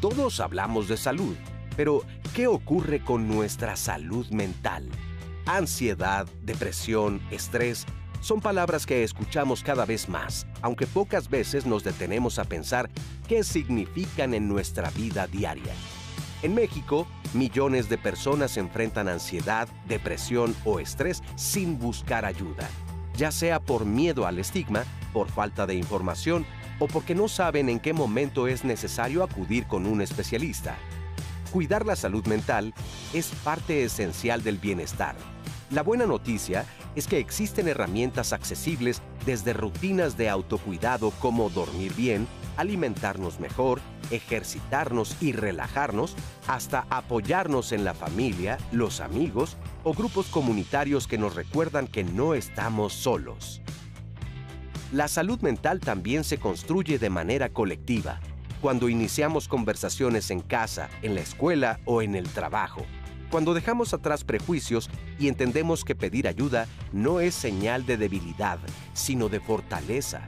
Todos hablamos de salud, pero ¿qué ocurre con nuestra salud mental? Ansiedad, depresión, estrés, son palabras que escuchamos cada vez más, aunque pocas veces nos detenemos a pensar qué significan en nuestra vida diaria. En México, millones de personas enfrentan ansiedad, depresión o estrés sin buscar ayuda, ya sea por miedo al estigma, por falta de información o porque no saben en qué momento es necesario acudir con un especialista. Cuidar la salud mental es parte esencial del bienestar. La buena noticia es que existen herramientas accesibles desde rutinas de autocuidado como dormir bien, alimentarnos mejor, ejercitarnos y relajarnos, hasta apoyarnos en la familia, los amigos o grupos comunitarios que nos recuerdan que no estamos solos. La salud mental también se construye de manera colectiva, cuando iniciamos conversaciones en casa, en la escuela o en el trabajo. Cuando dejamos atrás prejuicios y entendemos que pedir ayuda no es señal de debilidad, sino de fortaleza.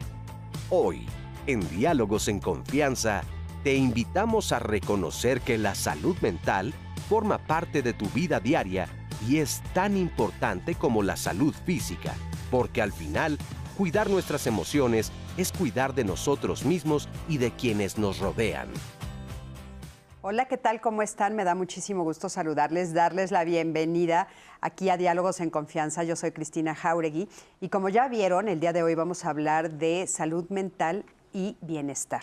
Hoy, en Diálogos en Confianza, te invitamos a reconocer que la salud mental forma parte de tu vida diaria y es tan importante como la salud física, porque al final, cuidar nuestras emociones es cuidar de nosotros mismos y de quienes nos rodean. Hola, ¿qué tal? ¿Cómo están? Me da muchísimo gusto saludarles, darles la bienvenida aquí a Diálogos en Confianza. Yo soy Cristina Jáuregui y como ya vieron, el día de hoy vamos a hablar de salud mental y bienestar.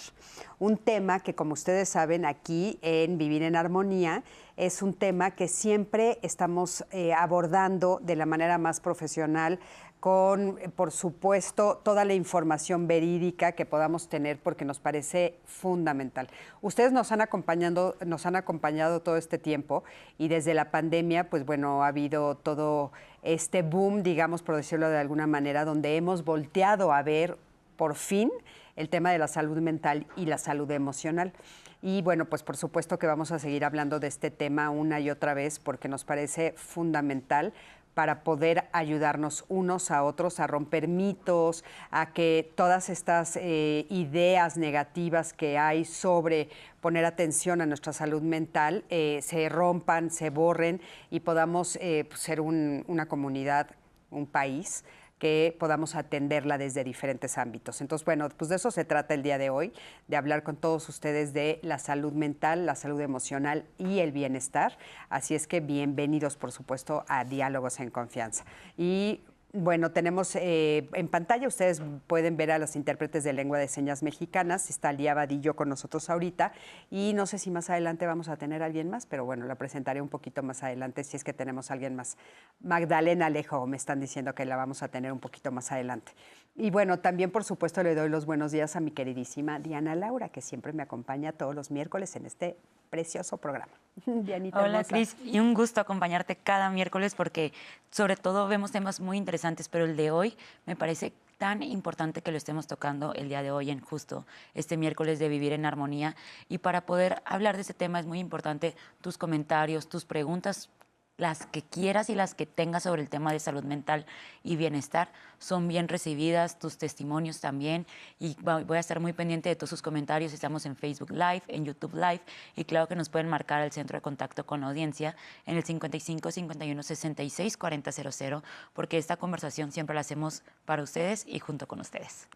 Un tema que, como ustedes saben, aquí en Vivir en Armonía es un tema que siempre estamos abordando de la manera más profesional, con, por supuesto, toda la información verídica que podamos tener, porque nos parece fundamental. Ustedes nos han acompañado todo este tiempo y desde la pandemia, pues bueno, ha habido todo este boom, digamos, por decirlo de alguna manera, donde hemos volteado a ver, por fin, el tema de la salud mental y la salud emocional. Y bueno, pues por supuesto que vamos a seguir hablando de este tema una y otra vez, porque nos parece fundamental para poder ayudarnos unos a otros a romper mitos, a que todas estas ideas negativas que hay sobre poner atención a nuestra salud mental se rompan, se borren y podamos ser una comunidad, un país que podamos atenderla desde diferentes ámbitos. Entonces, bueno, pues de eso se trata el día de hoy, de hablar con todos ustedes de la salud mental, la salud emocional y el bienestar. Así es que bienvenidos, por supuesto, a Diálogos en Confianza. Y bueno, tenemos en pantalla, ustedes pueden ver a las intérpretes de lengua de señas mexicanas. Está Lía Vadillo con nosotros ahorita y no sé si más adelante vamos a tener a alguien más, pero bueno, la presentaré un poquito más adelante si es que tenemos a alguien más. Magdalena Alejo, me están diciendo que la vamos a tener un poquito más adelante. Y bueno, también por supuesto le doy los buenos días a mi queridísima Diana Laura, que siempre me acompaña todos los miércoles en este precioso programa. Dianita Hola, hermosa. Cris, y un gusto acompañarte cada miércoles porque sobre todo vemos temas muy interesantes, pero el de hoy me parece tan importante que lo estemos tocando el día de hoy en justo este miércoles de Vivir en Armonía. Y para poder hablar de este tema es muy importante tus comentarios, tus preguntas, las que quieras y las que tengas sobre el tema de salud mental y bienestar son bien recibidas, tus testimonios también, y voy a estar muy pendiente de todos sus comentarios. Estamos en Facebook Live, en YouTube Live, y claro que nos pueden marcar al centro de contacto con la audiencia en el 55 51 66 40 00, porque esta conversación siempre la hacemos para ustedes y junto con ustedes.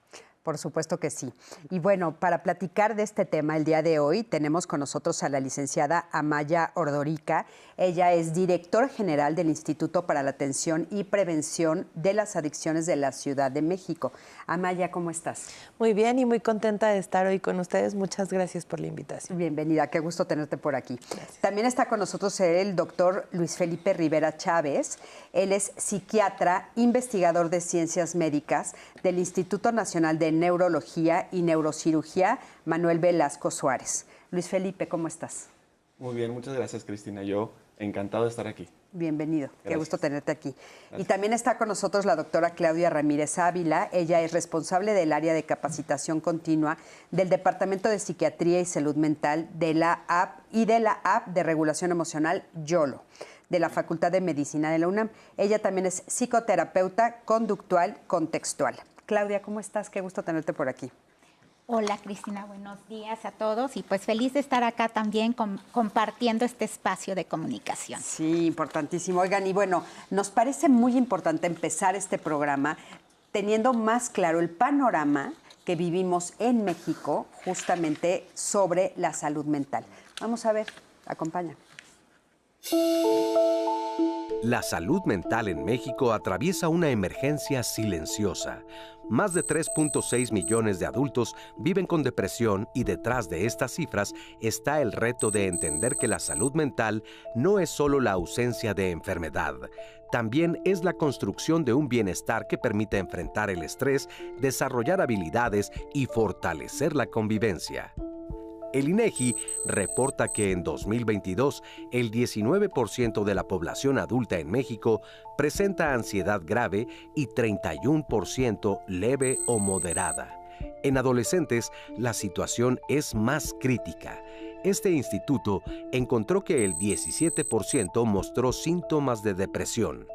Por supuesto que sí. Y bueno, para platicar de este tema el día de hoy tenemos con nosotros a la licenciada Amaya Ordorica. Ella es director general del Instituto para la Atención y Prevención de las Adicciones de la Ciudad de México. Amaya, ¿cómo estás? Muy bien y muy contenta de estar hoy con ustedes. Muchas gracias por la invitación. Bienvenida, qué gusto tenerte por aquí. Gracias. También está con nosotros el doctor Luis Felipe Rivera Chávez. Él es psiquiatra, investigador de ciencias médicas del Instituto Nacional de Neurología y Neurocirugía Manuel Velasco Suárez. Luis Felipe, ¿cómo estás? Muy bien, muchas gracias, Cristina. Yo encantado de estar aquí. Bienvenido, Gracias. qué gusto tenerte aquí. Gracias. Y también está con nosotros la doctora Claudia Ramírez Ávila. Ella es responsable del área de capacitación continua del Departamento de Psiquiatría y Salud Mental de la AP y de la App de Regulación Emocional YOLO, de la Facultad de Medicina de la UNAM. Ella también es psicoterapeuta conductual contextual. Claudia, ¿cómo estás? Qué gusto tenerte por aquí. Hola Cristina, buenos días a todos y pues feliz de estar acá también compartiendo este espacio de comunicación. Sí, importantísimo. Oigan, y bueno, nos parece muy importante empezar este programa teniendo más claro el panorama que vivimos en México justamente sobre la salud mental. Vamos a ver, acompaña. La salud mental en México atraviesa una emergencia silenciosa. Más de 3.6 millones de adultos viven con depresión y detrás de estas cifras está el reto de entender que la salud mental no es solo la ausencia de enfermedad, también es la construcción de un bienestar que permite enfrentar el estrés, desarrollar habilidades y fortalecer la convivencia. El INEGI reporta que en 2022 el 19% de la población adulta en México presenta ansiedad grave y 31% leve o moderada. En adolescentes, la situación es más crítica. Este instituto encontró que el 17% mostró síntomas de depresión.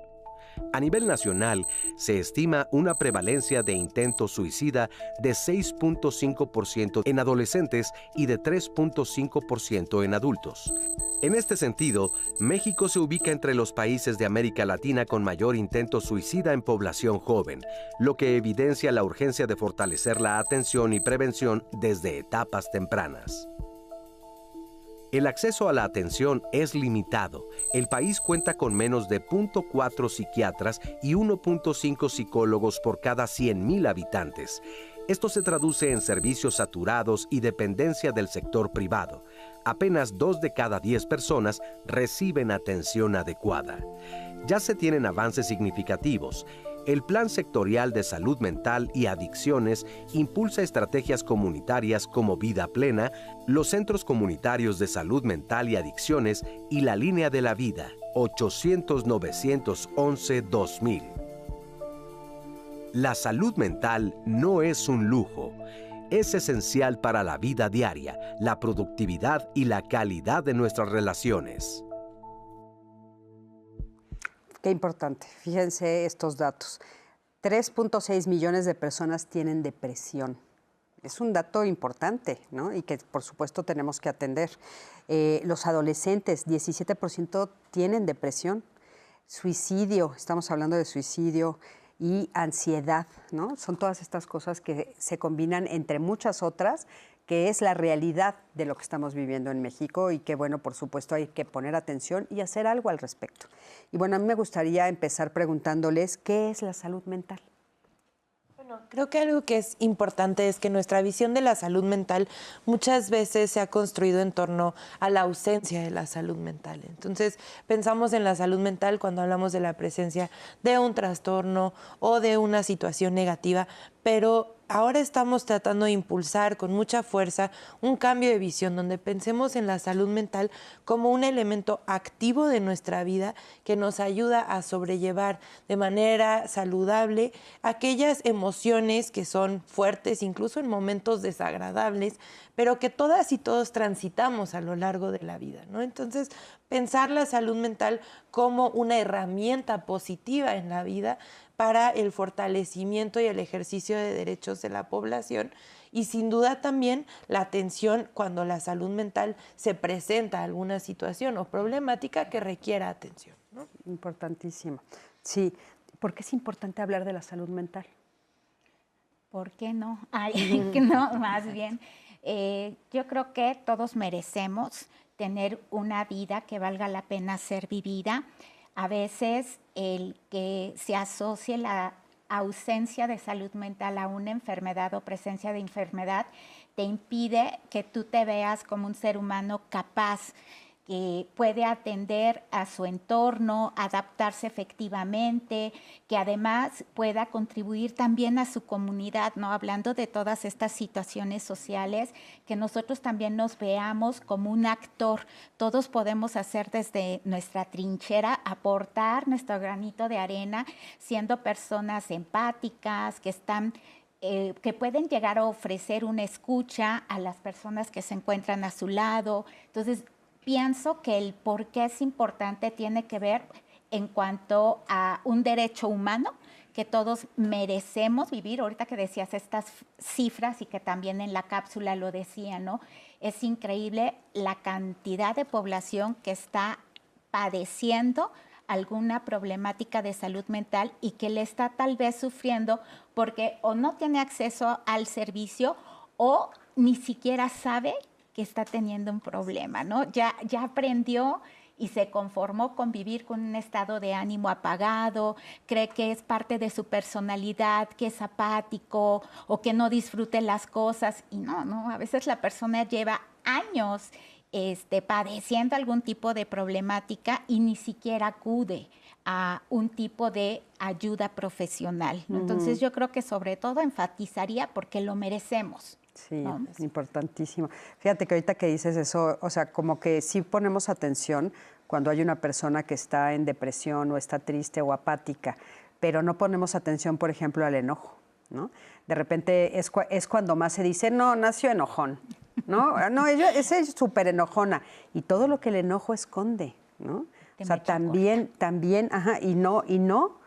A nivel nacional, se estima una prevalencia de intento suicida de 6.5% en adolescentes y de 3.5% en adultos. En este sentido, México se ubica entre los países de América Latina con mayor intento suicida en población joven, lo que evidencia la urgencia de fortalecer la atención y prevención desde etapas tempranas. El acceso a la atención es limitado. El país cuenta con menos de 0.4 psiquiatras y 1.5 psicólogos por cada 100,000 habitantes. Esto se traduce en servicios saturados y dependencia del sector privado. Apenas 2 de cada 10 personas reciben atención adecuada. Ya se tienen avances significativos. El Plan Sectorial de Salud Mental y Adicciones impulsa estrategias comunitarias como Vida Plena, los Centros Comunitarios de Salud Mental y Adicciones y la Línea de la Vida, 800-911-2000. La salud mental no es un lujo. Es esencial para la vida diaria, la productividad y la calidad de nuestras relaciones. Qué importante. Fíjense estos datos. 3.6 millones de personas tienen depresión. Es un dato importante, ¿no? Y que, por supuesto, tenemos que atender. Los adolescentes, 17% tienen depresión. Suicidio, estamos hablando de suicidio y ansiedad, ¿no? Son todas estas cosas que se combinan entre muchas otras, que es la realidad de lo que estamos viviendo en México y que, bueno, por supuesto hay que poner atención y hacer algo al respecto. Y bueno, a mí me gustaría empezar preguntándoles, ¿qué es la salud mental? Bueno, creo que algo que es importante es que nuestra visión de la salud mental muchas veces se ha construido en torno a la ausencia de la salud mental. Entonces, pensamos en la salud mental cuando hablamos de la presencia de un trastorno o de una situación negativa, pero ahora estamos tratando de impulsar con mucha fuerza un cambio de visión donde pensemos en la salud mental como un elemento activo de nuestra vida que nos ayuda a sobrellevar de manera saludable aquellas emociones que son fuertes, incluso en momentos desagradables, pero que todas y todos transitamos a lo largo de la vida, ¿no? Entonces, pensar la salud mental como una herramienta positiva en la vida para el fortalecimiento y el ejercicio de derechos de la población y sin duda también la atención cuando la salud mental se presenta alguna situación o problemática que requiera atención, ¿no? Importantísimo. Sí, ¿por qué es importante hablar de la salud mental? ¿Por qué no? Ay, no, más bien. Yo creo que todos merecemos tener una vida que valga la pena ser vivida. A veces el que se asocie la ausencia de salud mental a una enfermedad o presencia de enfermedad te impide que tú te veas como un ser humano capaz que puede atender a su entorno, adaptarse efectivamente, que además pueda contribuir también a su comunidad, ¿no? Hablando de todas estas situaciones sociales, que nosotros también nos veamos como un actor. Todos podemos hacer desde nuestra trinchera, aportar nuestro granito de arena, siendo personas empáticas, que están que pueden llegar a ofrecer una escucha a las personas que se encuentran a su lado. Entonces, pienso que el por qué es importante tiene que ver en cuanto a un derecho humano que todos merecemos vivir. Ahorita que decías estas cifras y que también en la cápsula lo decía, ¿no? Es increíble la cantidad de población que está padeciendo alguna problemática de salud mental y que le está tal vez sufriendo porque o no tiene acceso al servicio o ni siquiera sabe que está teniendo un problema, ¿no? Ya aprendió y se conformó con vivir con un estado de ánimo apagado, cree que es parte de su personalidad, que es apático o que no disfrute las cosas. Y no, a veces la persona lleva años padeciendo algún tipo de problemática y ni siquiera acude a un tipo de ayuda profesional, ¿no? Entonces yo creo que sobre todo enfatizaría porque lo merecemos. Sí, ¿no? importantísimo. Fíjate que ahorita que dices eso, o sea, como que sí ponemos atención cuando hay una persona que está en depresión o está triste o apática, pero no ponemos atención, por ejemplo, al enojo, ¿no? De repente es cuando más se dice, no, nació enojón, ¿no? Ella es súper enojona. Y todo lo que el enojo esconde, ¿no? O sea, también, ajá, y no.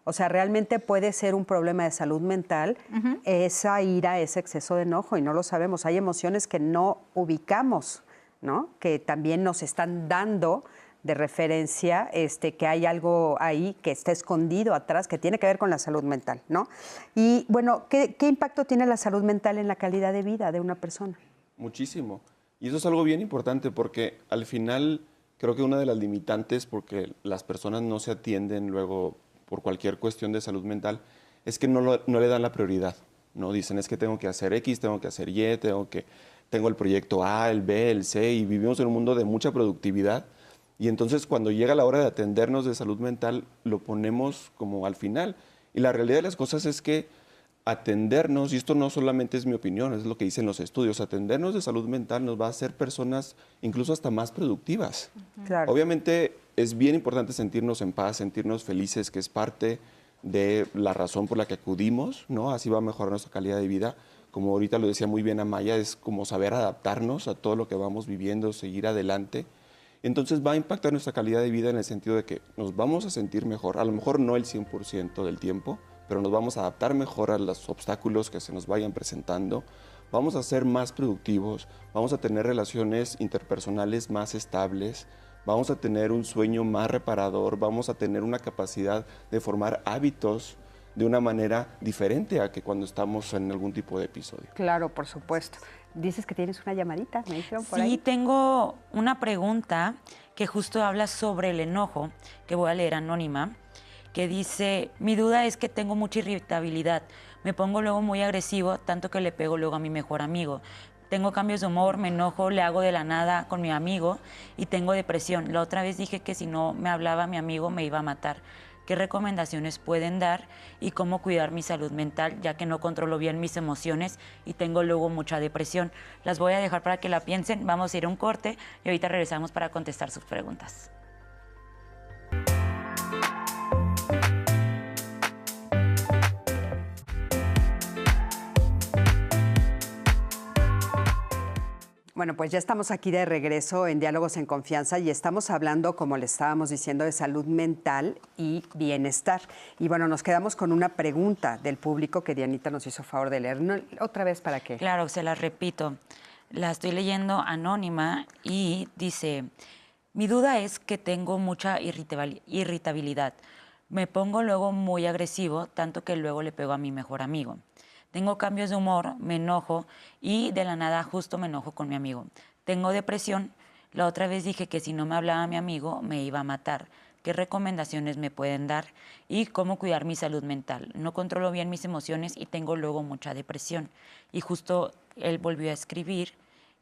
O sea, realmente puede ser un problema de salud mental, esa ira, ese exceso de enojo, y no lo sabemos. Hay emociones que no ubicamos, ¿no? Que también nos están dando de referencia que hay algo ahí que está escondido atrás, que tiene que ver con la salud mental, ¿no? Y, bueno, ¿qué impacto tiene la salud mental en la calidad de vida de una persona? Muchísimo. Y eso es algo bien importante porque al final creo que una de las limitantes porque las personas no se atienden luego por cualquier cuestión de salud mental es que no le dan la prioridad, ¿no? Dicen, es que tengo que hacer X, tengo que hacer Y, tengo el proyecto A, el B, el C, y vivimos en un mundo de mucha productividad. Y entonces cuando llega la hora de atendernos de salud mental, lo ponemos como al final. Y la realidad de las cosas es que atendernos, y esto no solamente es mi opinión, es lo que dicen los estudios, atendernos de salud mental nos va a hacer personas incluso hasta más productivas. Claro. Obviamente es bien importante sentirnos en paz, sentirnos felices, que es parte de la razón por la que acudimos, ¿no? Así va a mejorar nuestra calidad de vida. Como ahorita lo decía muy bien Amaya, es como saber adaptarnos a todo lo que vamos viviendo, seguir adelante. Entonces va a impactar nuestra calidad de vida en el sentido de que nos vamos a sentir mejor, a lo mejor no el 100% del tiempo, pero nos vamos a adaptar mejor a los obstáculos que se nos vayan presentando, vamos a ser más productivos, vamos a tener relaciones interpersonales más estables, vamos a tener un sueño más reparador, vamos a tener una capacidad de formar hábitos de una manera diferente a que cuando estamos en algún tipo de episodio. Claro, por supuesto. Dices que tienes una llamadita, me dijeron por ahí. Sí, tengo una pregunta que justo habla sobre el enojo, que voy a leer anónima, que dice, mi duda es que tengo mucha irritabilidad, me pongo luego muy agresivo, tanto que le pego luego a mi mejor amigo. Tengo cambios de humor, me enojo, le hago de la nada con mi amigo y tengo depresión. La otra vez dije que si no me hablaba mi amigo me iba a matar. ¿Qué recomendaciones pueden dar y cómo cuidar mi salud mental, ya que no controlo bien mis emociones y tengo luego mucha depresión? Las voy a dejar para que la piensen, vamos a ir a un corte y ahorita regresamos para contestar sus preguntas. Bueno, pues ya estamos aquí de regreso en Diálogos en Confianza y estamos hablando, como le estábamos diciendo, de salud mental y bienestar. Y bueno, nos quedamos con una pregunta del público que Dianita nos hizo favor de leer. No, otra vez, ¿para qué? Claro, se la repito. La estoy leyendo anónima y dice, mi duda es que tengo mucha irritabilidad. Me pongo luego muy agresivo, tanto que luego le pego a mi mejor amigo. Tengo cambios de humor, me enojo y de la nada justo me enojo con mi amigo. Tengo depresión. La otra vez dije que si no me hablaba mi amigo me iba a matar. ¿Qué recomendaciones me pueden dar? Y cómo cuidar mi salud mental. No controlo bien mis emociones y tengo luego mucha depresión. Y justo él volvió a escribir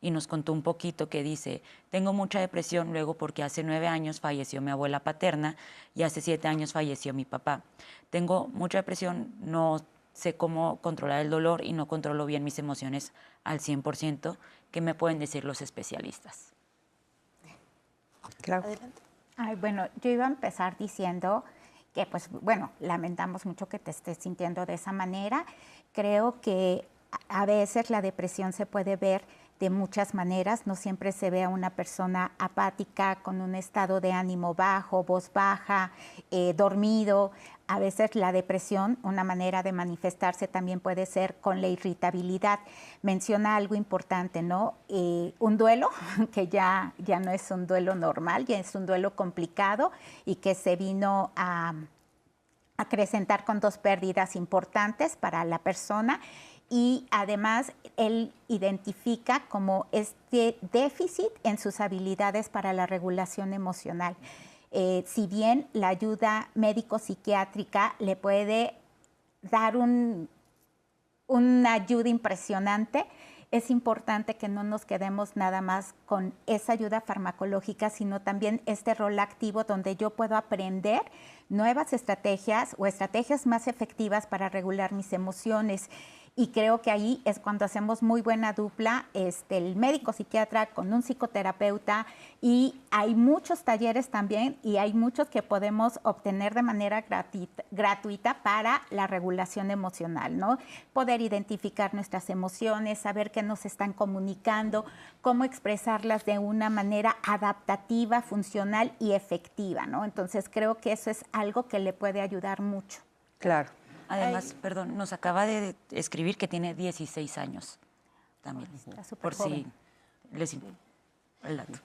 y nos contó un poquito que dice, tengo mucha depresión luego porque hace 9 años falleció mi abuela paterna y hace 7 años falleció mi papá. Tengo mucha depresión, no sé cómo controlar el dolor y no controlo bien mis emociones al 100%. ¿Qué me pueden decir los especialistas? Claro. Adelante. Ay, bueno, yo iba a empezar diciendo que, pues, bueno, lamentamos mucho que te estés sintiendo de esa manera. Creo que a veces la depresión se puede ver de muchas maneras. No siempre se ve a una persona apática, con un estado de ánimo bajo, voz baja, dormido. A veces la depresión, una manera de manifestarse también puede ser con la irritabilidad. Menciona algo importante, ¿no? Un duelo, que ya no es un duelo normal, ya es un duelo complicado y que se vino a acrecentar con 2 pérdidas importantes para la persona. Y además él identifica como este déficit en sus habilidades para la regulación emocional. Si bien la ayuda médico-psiquiátrica le puede dar una ayuda impresionante, es importante que no nos quedemos nada más con esa ayuda farmacológica, sino también este rol activo donde yo puedo aprender nuevas estrategias o estrategias más efectivas para regular mis emociones. Y creo que ahí es cuando hacemos muy buena dupla, el médico psiquiatra con un psicoterapeuta, y hay muchos talleres también y hay muchos que podemos obtener de manera gratuita para la regulación emocional, ¿no? Poder identificar nuestras emociones, saber qué nos están comunicando, cómo expresarlas de una manera adaptativa, funcional y efectiva, ¿no? Entonces creo que eso es algo que le puede ayudar mucho. Claro. Además, perdón, nos acaba de escribir que tiene 16 años también, Está súper por joven. si les el dato.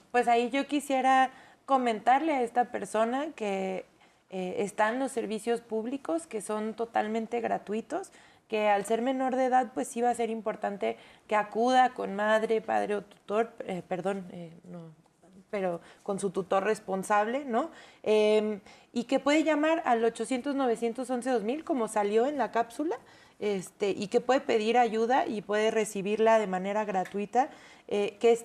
Pues ahí yo quisiera comentarle a esta persona que están los servicios públicos que son totalmente gratuitos, que al ser menor de edad pues sí va a ser importante que acuda con madre, padre o tutor, pero con su tutor responsable, ¿no? Y que puede llamar al 800-911-2000, como salió en la cápsula, y que puede pedir ayuda y puede recibirla de manera gratuita.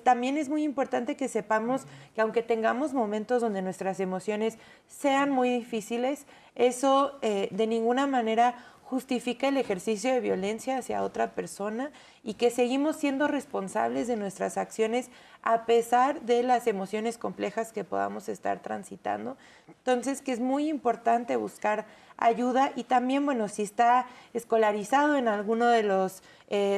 También es muy importante que sepamos que aunque tengamos momentos donde nuestras emociones sean muy difíciles, eso de ninguna manera justifica el ejercicio de violencia hacia otra persona, y que seguimos siendo responsables de nuestras acciones a pesar de las emociones complejas que podamos estar transitando. Entonces, que es muy importante buscar ayuda, y también, bueno, si está escolarizado en alguno de los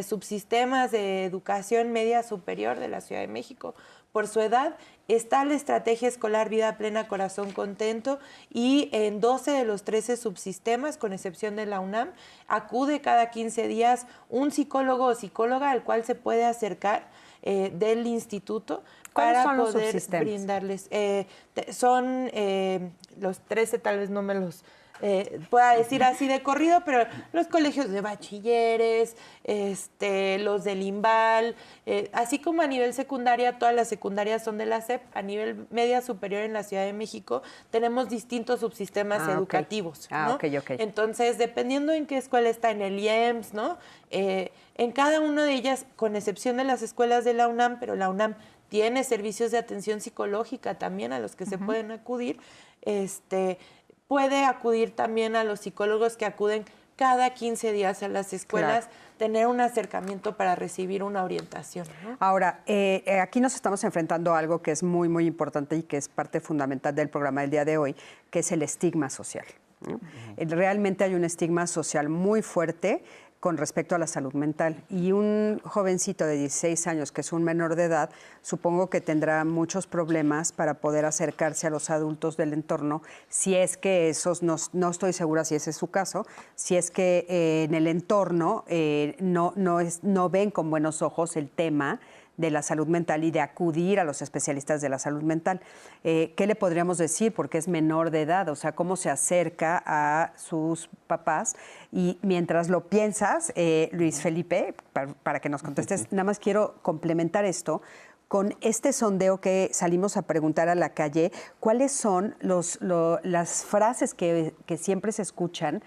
subsistemas de educación media superior de la Ciudad de México, por su edad, está la estrategia escolar Vida Plena Corazón Contento, y en 12 de los 13 subsistemas, con excepción de la UNAM, acude cada 15 días un psicólogo o psicóloga al cual se puede acercar del instituto para son los poder subsistemas? brindarles. Son los 13, tal vez no me los pueda decir así de corrido, pero los colegios de bachilleres, los del IMBAL, así como a nivel secundaria, todas las secundarias son de la SEP. A nivel media superior en la Ciudad de México tenemos distintos subsistemas educativos, ¿no? Ok. Entonces, dependiendo en qué escuela está, en el IEMS, ¿no? En cada una de ellas, con excepción de las escuelas de la UNAM, pero la UNAM tiene servicios de atención psicológica también a los que se pueden acudir, puede acudir también a los psicólogos que acuden cada 15 días a las escuelas, tener un acercamiento para recibir una orientación, ¿no? Ahora, aquí nos estamos enfrentando a algo que es muy, muy importante y que es parte fundamental del programa del día de hoy, que es el estigma social, ¿no? Realmente hay un estigma social muy fuerte con respecto a la salud mental, y un jovencito de 16 años que es un menor de edad, supongo que tendrá muchos problemas para poder acercarse a los adultos del entorno, si es que esos, no estoy segura si ese es su caso, si es que en el entorno no ven con buenos ojos el tema de la salud mental y de acudir a los especialistas de la salud mental. ¿Qué le podríamos decir? Porque es menor de edad, o sea, cómo se acerca a sus papás. Y mientras lo piensas, Luis Felipe, para que nos contestes, nada más quiero complementar esto con este sondeo que salimos a preguntar a la calle, ¿cuáles son las frases que siempre se escuchan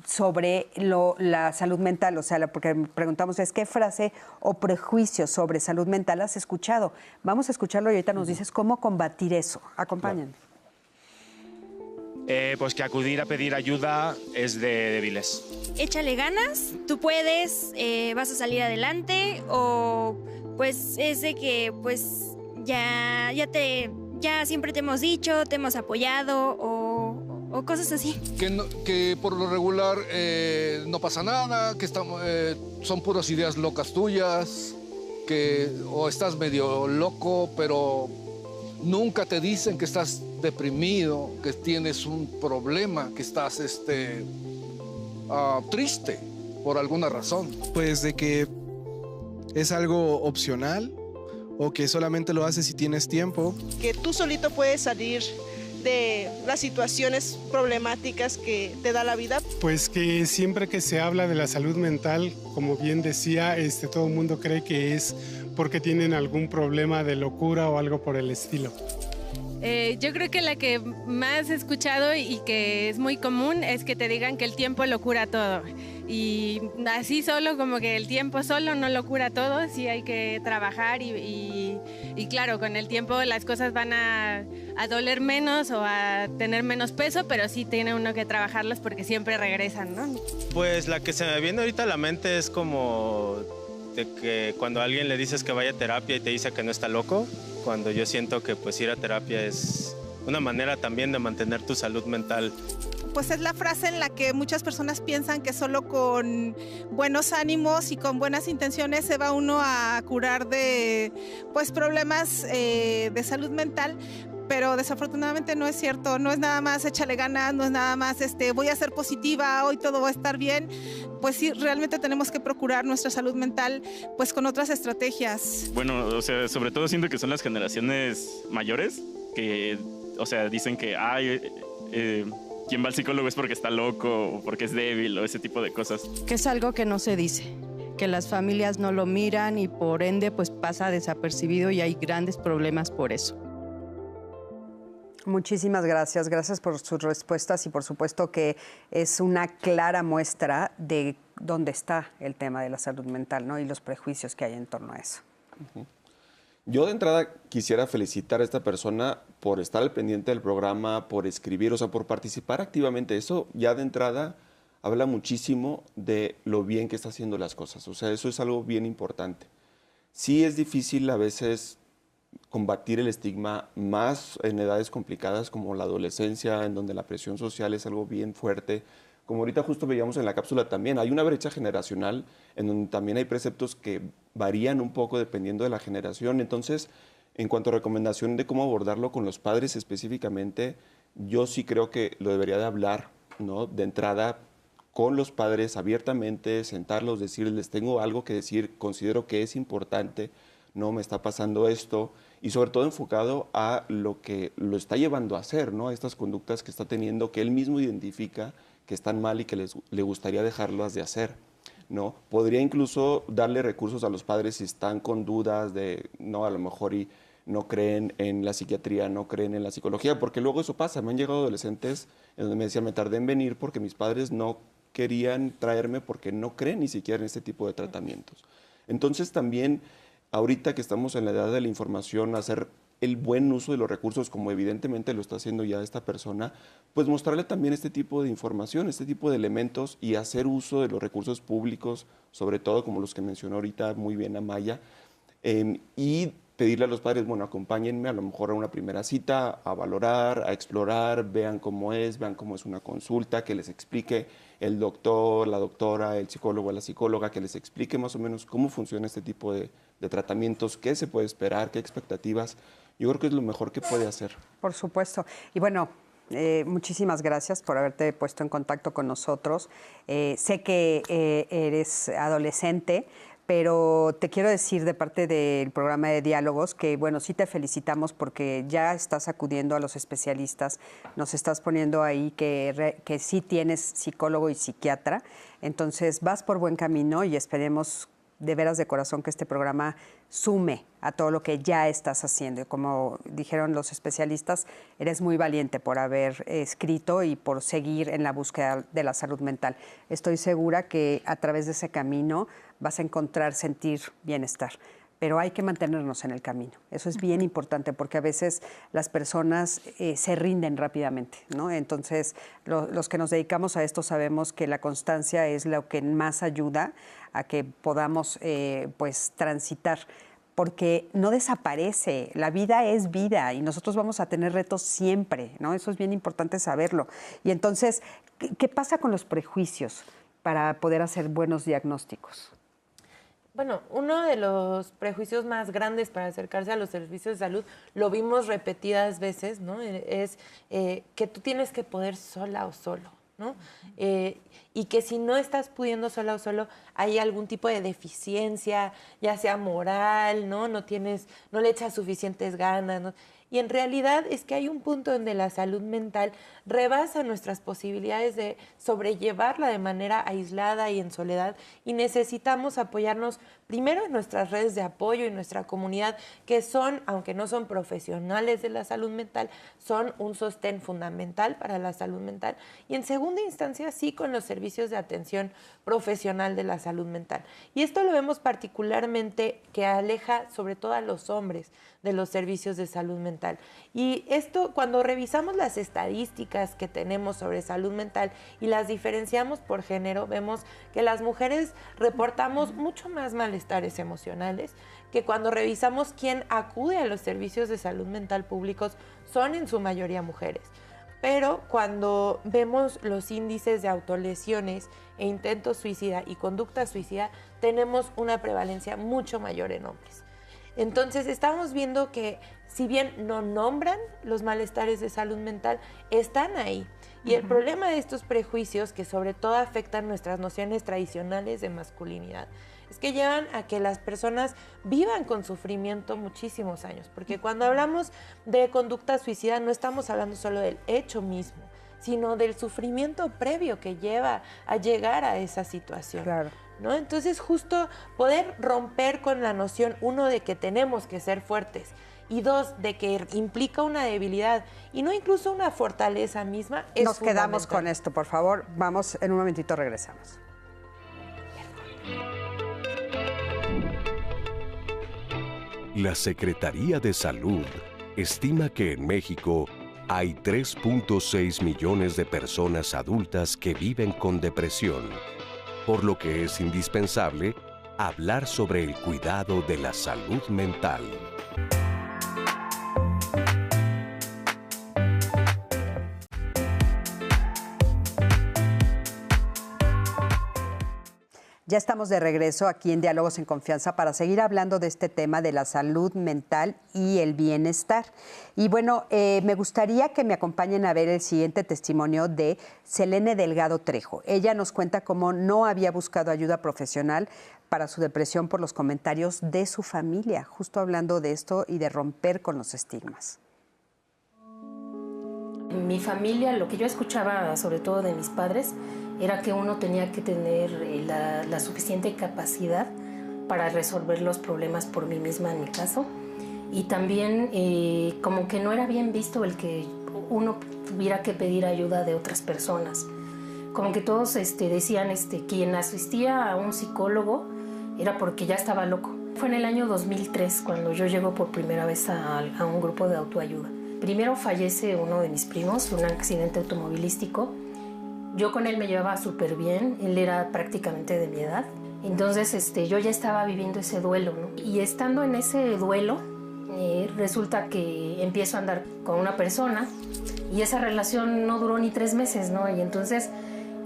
sobre la salud mental? O sea, porque preguntamos es ¿qué frase o prejuicio sobre salud mental has escuchado? Vamos a escucharlo y ahorita nos dices cómo combatir eso. Acompáñenme. Pues que acudir a pedir ayuda es de débiles. Échale ganas, tú puedes, vas a salir adelante, o pues es de que pues ya siempre te hemos dicho, te hemos apoyado, o cosas así. Que por lo regular no pasa nada, que son puras ideas locas tuyas. que o estás medio loco, pero nunca te dicen que estás deprimido, que tienes un problema, que estás triste por alguna razón. Pues de que es algo opcional o que solamente lo haces si tienes tiempo. Que tú solito puedes salir de las situaciones problemáticas que te da la vida. Pues que siempre que se habla de la salud mental, como bien decía, todo el mundo cree que es porque tienen algún problema de locura o algo por el estilo. Yo creo que la que más he escuchado y que es muy común es que te digan que el tiempo lo cura todo. Y así solo, como que el tiempo solo no lo cura todo, sí hay que trabajar y claro, con el tiempo las cosas van a doler menos o a tener menos peso, pero sí tiene uno que trabajarlas porque siempre regresan, ¿no? Pues la que se me viene ahorita a la mente es como de que cuando a alguien le dices que vaya a terapia y te dice que no está loco, cuando yo siento que pues ir a terapia es una manera también de mantener tu salud mental. Pues es la frase en la que muchas personas piensan que solo con buenos ánimos y con buenas intenciones se va uno a curar de pues problemas de salud mental. Pero desafortunadamente no es cierto, no es nada más échale ganas, no es nada más voy a ser positiva, hoy todo va a estar bien. Pues sí, realmente tenemos que procurar nuestra salud mental pues con otras estrategias. Bueno, o sea, sobre todo siento que son las generaciones mayores que, o sea, dicen que quien va al psicólogo es porque está loco o porque es débil o ese tipo de cosas. Que es algo que no se dice, que las familias no lo miran y por ende pues pasa desapercibido y hay grandes problemas por eso. Muchísimas gracias. Gracias por sus respuestas y por supuesto que es una clara muestra de dónde está el tema de la salud mental, ¿no? Y los prejuicios que hay en torno a eso. Yo de entrada quisiera felicitar a esta persona por estar al pendiente del programa, por escribir, o sea, por participar activamente. Eso ya de entrada habla muchísimo de lo bien que está haciendo las cosas. O sea, eso es algo bien importante. Sí es difícil a veces combatir el estigma más en edades complicadas como la adolescencia, en donde la presión social es algo bien fuerte. Como ahorita justo veíamos en la cápsula también, hay una brecha generacional en donde también hay preceptos que varían un poco dependiendo de la generación. Entonces, en cuanto a recomendación de cómo abordarlo con los padres específicamente, yo sí creo que lo debería de hablar, ¿no? De entrada con los padres abiertamente, sentarlos, decirles, tengo algo que decir, considero que es importante, no me está pasando esto, y sobre todo enfocado a lo que lo está llevando a hacer, ¿no? Estas conductas que está teniendo, que él mismo identifica que están mal y que le gustaría dejarlas de hacer, ¿no? Podría incluso darle recursos a los padres si están con dudas de, no, a lo mejor y no creen en la psiquiatría, no creen en la psicología, porque luego eso pasa. Me han llegado adolescentes en donde me decían, me tardé en venir porque mis padres no querían traerme porque no creen ni siquiera en este tipo de tratamientos. Entonces también, ahorita que estamos en la edad de la información, hacer el buen uso de los recursos, como evidentemente lo está haciendo ya esta persona, pues mostrarle también este tipo de información, este tipo de elementos y hacer uso de los recursos públicos, sobre todo como los que mencionó ahorita muy bien Amaya, y pedirle a los padres, bueno, acompáñenme a lo mejor a una primera cita, a valorar, a explorar, vean cómo es una consulta, que les explique el doctor, la doctora, el psicólogo, la psicóloga, que les explique más o menos cómo funciona este tipo de tratamientos, qué se puede esperar, qué expectativas. Yo creo que es lo mejor que puede hacer. Por supuesto. Y bueno, muchísimas gracias por haberte puesto en contacto con nosotros. Sé que eres adolescente, pero te quiero decir de parte del programa de Diálogos que, bueno, sí te felicitamos porque ya estás acudiendo a los especialistas, nos estás poniendo ahí que sí tienes psicólogo y psiquiatra, entonces vas por buen camino y esperemos de veras de corazón que este programa sume a todo lo que ya estás haciendo. Como dijeron los especialistas, eres muy valiente por haber escrito y por seguir en la búsqueda de la salud mental. Estoy segura que a través de ese camino vas a sentir bienestar. Pero hay que mantenernos en el camino. Eso es bien importante porque a veces las personas se rinden rápidamente, ¿no? Entonces, los que nos dedicamos a esto sabemos que la constancia es lo que más ayuda a que podamos pues transitar, porque no desaparece, la vida es vida y nosotros vamos a tener retos siempre, ¿no? Eso es bien importante saberlo. Y entonces, ¿qué pasa con los prejuicios para poder hacer buenos diagnósticos? Bueno, uno de los prejuicios más grandes para acercarse a los servicios de salud, lo vimos repetidas veces, ¿no? Es que tú tienes que poder sola o solo, ¿no? Y que si no estás pudiendo sola o solo, hay algún tipo de deficiencia, ya sea moral, ¿no? No le echas suficientes ganas, ¿no? Y en realidad es que hay un punto donde la salud mental rebasa nuestras posibilidades de sobrellevarla de manera aislada y en soledad, y necesitamos apoyarnos primero en nuestras redes de apoyo y nuestra comunidad, que son, aunque no son profesionales de la salud mental, son un sostén fundamental para la salud mental, y en segunda instancia sí con los servicios de atención profesional de la salud mental. Y esto lo vemos particularmente que aleja sobre todo a los hombres de los servicios de salud mental. Y esto, cuando revisamos las estadísticas que tenemos sobre salud mental y las diferenciamos por género, vemos que las mujeres reportamos mucho más malestares emocionales, que cuando revisamos quién acude a los servicios de salud mental públicos son en su mayoría mujeres. Pero cuando vemos los índices de autolesiones e intentos suicida y conducta suicida, tenemos una prevalencia mucho mayor en hombres. Entonces estamos viendo que si bien no nombran los malestares de salud mental, están ahí. Y el problema de estos prejuicios, que sobre todo afectan nuestras nociones tradicionales de masculinidad, es que llevan a que las personas vivan con sufrimiento muchísimos años. Porque cuando hablamos de conducta suicida no estamos hablando solo del hecho mismo, sino del sufrimiento previo que lleva a llegar a esa situación. Claro. ¿No? Entonces justo poder romper con la noción, uno, de que tenemos que ser fuertes, y dos, de que implica una debilidad y no incluso una fortaleza misma, es Nos quedamos con esto, por favor. Vamos, en un momentito regresamos. La Secretaría de Salud estima que en México hay 3.6 millones de personas adultas que viven con depresión, por lo que es indispensable hablar sobre el cuidado de la salud mental. Ya estamos de regreso aquí en Diálogos en Confianza para seguir hablando de este tema de la salud mental y el bienestar. Y bueno, me gustaría que me acompañen a ver el siguiente testimonio de Selene Delgado Trejo. Ella nos cuenta cómo no había buscado ayuda profesional para su depresión por los comentarios de su familia, justo hablando de esto y de romper con los estigmas. En mi familia, lo que yo escuchaba sobre todo de mis padres, era que uno tenía que tener la suficiente capacidad para resolver los problemas por mí misma en mi caso, y también como que no era bien visto el que uno tuviera que pedir ayuda de otras personas. Como que todos decían quien asistía a un psicólogo era porque ya estaba loco. Fue en el año 2003 cuando yo llego por primera vez a un grupo de autoayuda. Primero fallece uno de mis primos en un accidente automovilístico. Yo con él me llevaba súper bien, él era prácticamente de mi edad. Entonces yo ya estaba viviendo ese duelo, ¿no? Y estando en ese duelo, resulta que empiezo a andar con una persona y esa relación no duró ni 3 meses, ¿no? Y entonces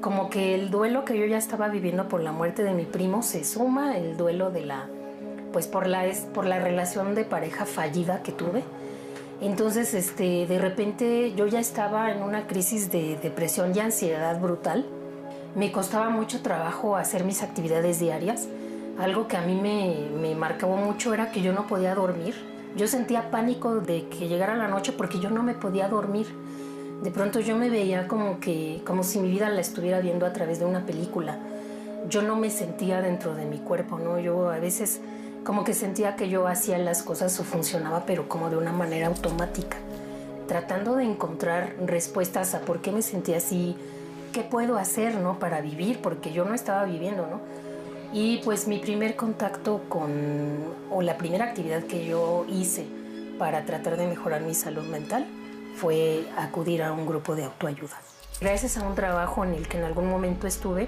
como que el duelo que yo ya estaba viviendo por la muerte de mi primo se suma el duelo de por la relación de pareja fallida que tuve. Entonces, de repente yo ya estaba en una crisis de depresión y ansiedad brutal. Me costaba mucho trabajo hacer mis actividades diarias. Algo que a mí me marcaba mucho era que yo no podía dormir. Yo sentía pánico de que llegara la noche porque yo no me podía dormir. De pronto yo me veía como si mi vida la estuviera viendo a través de una película. Yo no me sentía dentro de mi cuerpo, ¿no? Yo a veces como que sentía que yo hacía las cosas o funcionaba, pero como de una manera automática, tratando de encontrar respuestas a por qué me sentía así, qué puedo hacer, ¿no? Para vivir, porque yo no estaba viviendo, ¿no? Y pues mi primer contacto o la primera actividad que yo hice para tratar de mejorar mi salud mental fue acudir a un grupo de autoayuda. Gracias a un trabajo en el que en algún momento estuve,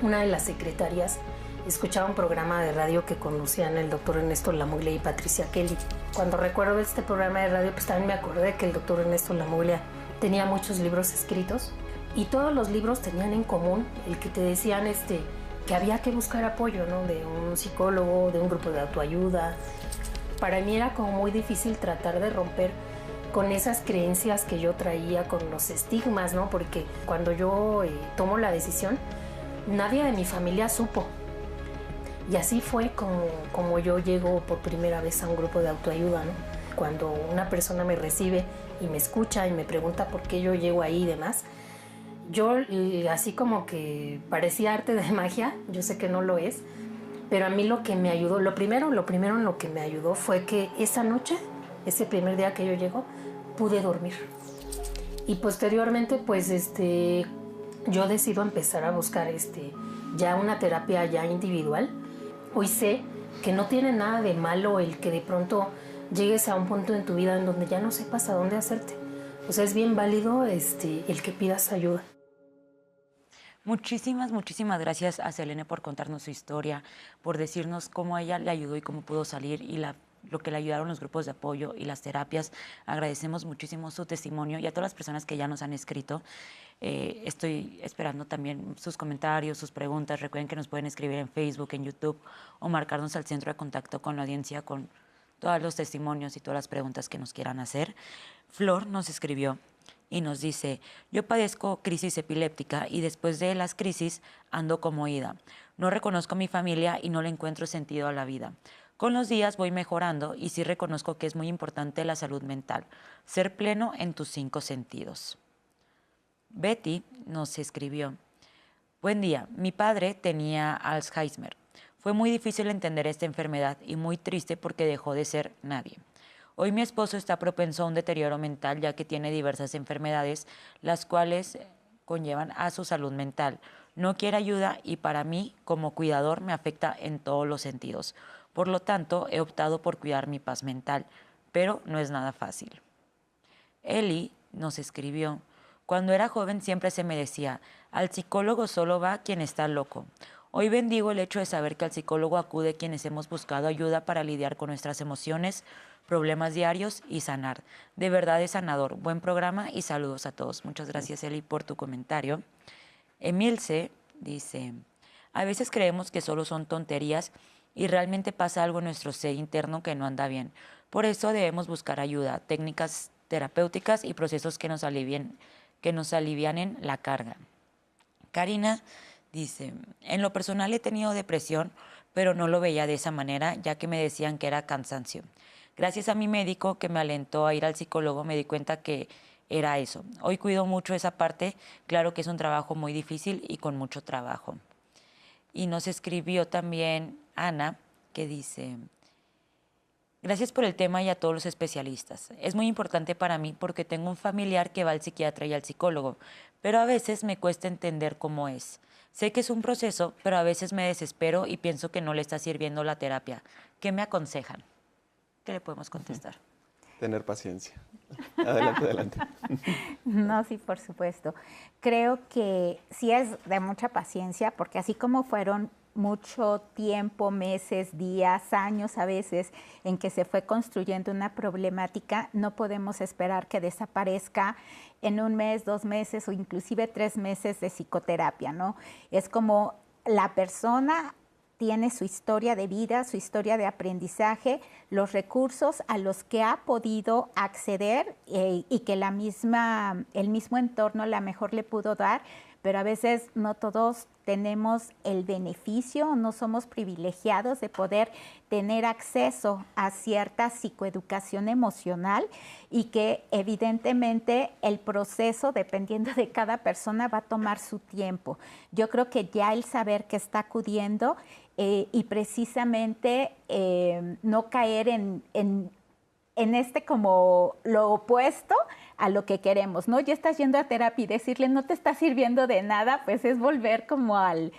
una de las secretarias escuchaba un programa de radio que conducían el doctor Ernesto Lamuglia y Patricia Kelly. Cuando recuerdo este programa de radio, pues también me acordé que el doctor Ernesto Lamuglia tenía muchos libros escritos y todos los libros tenían en común el que te decían que había que buscar apoyo, ¿no? De un psicólogo, de un grupo de autoayuda. Para mí era como muy difícil tratar de romper con esas creencias que yo traía, con los estigmas, ¿no? Porque cuando yo tomo la decisión, nadie de mi familia supo. Y así fue como yo llego por primera vez a un grupo de autoayuda, ¿no? Cuando una persona me recibe y me escucha y me pregunta por qué yo llego ahí y demás, yo así como que parecía arte de magia, yo sé que no lo es, pero a mí lo que me ayudó, lo primero en lo que me ayudó fue que esa noche, ese primer día que yo llego, pude dormir. Y posteriormente, pues, yo decido empezar a buscar ya una terapia ya individual. Hoy sé que no tiene nada de malo el que de pronto llegues a un punto en tu vida en donde ya no sepas a dónde hacerte. O sea, es bien válido el que pidas ayuda. Muchísimas gracias a Selene por contarnos su historia, por decirnos cómo a ella le ayudó y cómo pudo salir y lo que le ayudaron los grupos de apoyo y las terapias. Agradecemos muchísimo su testimonio y a todas las personas que ya nos han escrito. Estoy esperando también sus comentarios, sus preguntas. Recuerden que nos pueden escribir en Facebook, en YouTube o marcarnos al centro de contacto con la audiencia con todos los testimonios y todas las preguntas que nos quieran hacer. Flor nos escribió y nos dice: yo padezco crisis epiléptica y después de las crisis ando como ida. No reconozco a mi familia y no le encuentro sentido a la vida. Con los días voy mejorando y sí reconozco que es muy importante la salud mental, ser pleno en tus 5 sentidos. Betty nos escribió: buen día, mi padre tenía Alzheimer. Fue muy difícil entender esta enfermedad y muy triste porque dejó de ser nadie. Hoy mi esposo está propenso a un deterioro mental ya que tiene diversas enfermedades, las cuales conllevan a su salud mental. No quiere ayuda y para mí, como cuidador, me afecta en todos los sentidos. Por lo tanto, he optado por cuidar mi paz mental, pero no es nada fácil. Eli nos escribió: cuando era joven siempre se me decía, al psicólogo solo va quien está loco. Hoy bendigo el hecho de saber que al psicólogo acude quienes hemos buscado ayuda para lidiar con nuestras emociones, problemas diarios y sanar. De verdad es sanador. Buen programa y saludos a todos. Muchas gracias, Eli, por tu comentario. Emilce dice: a veces creemos que solo son tonterías y realmente pasa algo en nuestro ser interno que no anda bien. Por eso debemos buscar ayuda, técnicas terapéuticas y procesos que nos alivianen la carga. Karina dice: en lo personal he tenido depresión, pero no lo veía de esa manera, ya que me decían que era cansancio. Gracias a mi médico que me alentó a ir al psicólogo, me di cuenta que era eso. Hoy cuido mucho esa parte, claro que es un trabajo muy difícil y con mucho trabajo. Y nos escribió también Ana, que dice: gracias por el tema y a todos los especialistas. Es muy importante para mí porque tengo un familiar que va al psiquiatra y al psicólogo, pero a veces me cuesta entender cómo es. Sé que es un proceso, pero a veces me desespero y pienso que no le está sirviendo la terapia. ¿Qué me aconsejan? ¿Qué le podemos contestar? Tener paciencia. Adelante, adelante. No, sí, por supuesto. Creo que sí es de mucha paciencia, porque así como fueron mucho tiempo, meses, días, años a veces, en que se fue construyendo una problemática, no podemos esperar que desaparezca en 1 mes, 2 meses o inclusive 3 meses de psicoterapia, ¿no? Es como la persona tiene su historia de vida, su historia de aprendizaje, los recursos a los que ha podido acceder y que el mismo entorno a lo mejor le pudo dar, pero a veces no todos tenemos el beneficio, no somos privilegiados de poder tener acceso a cierta psicoeducación emocional y que evidentemente el proceso, dependiendo de cada persona, va a tomar su tiempo. Yo creo que ya el saber que está acudiendo y precisamente no caer en como lo opuesto a lo que queremos, ¿no? Ya estás yendo a terapia y decirle no te está sirviendo de nada, pues es volver como al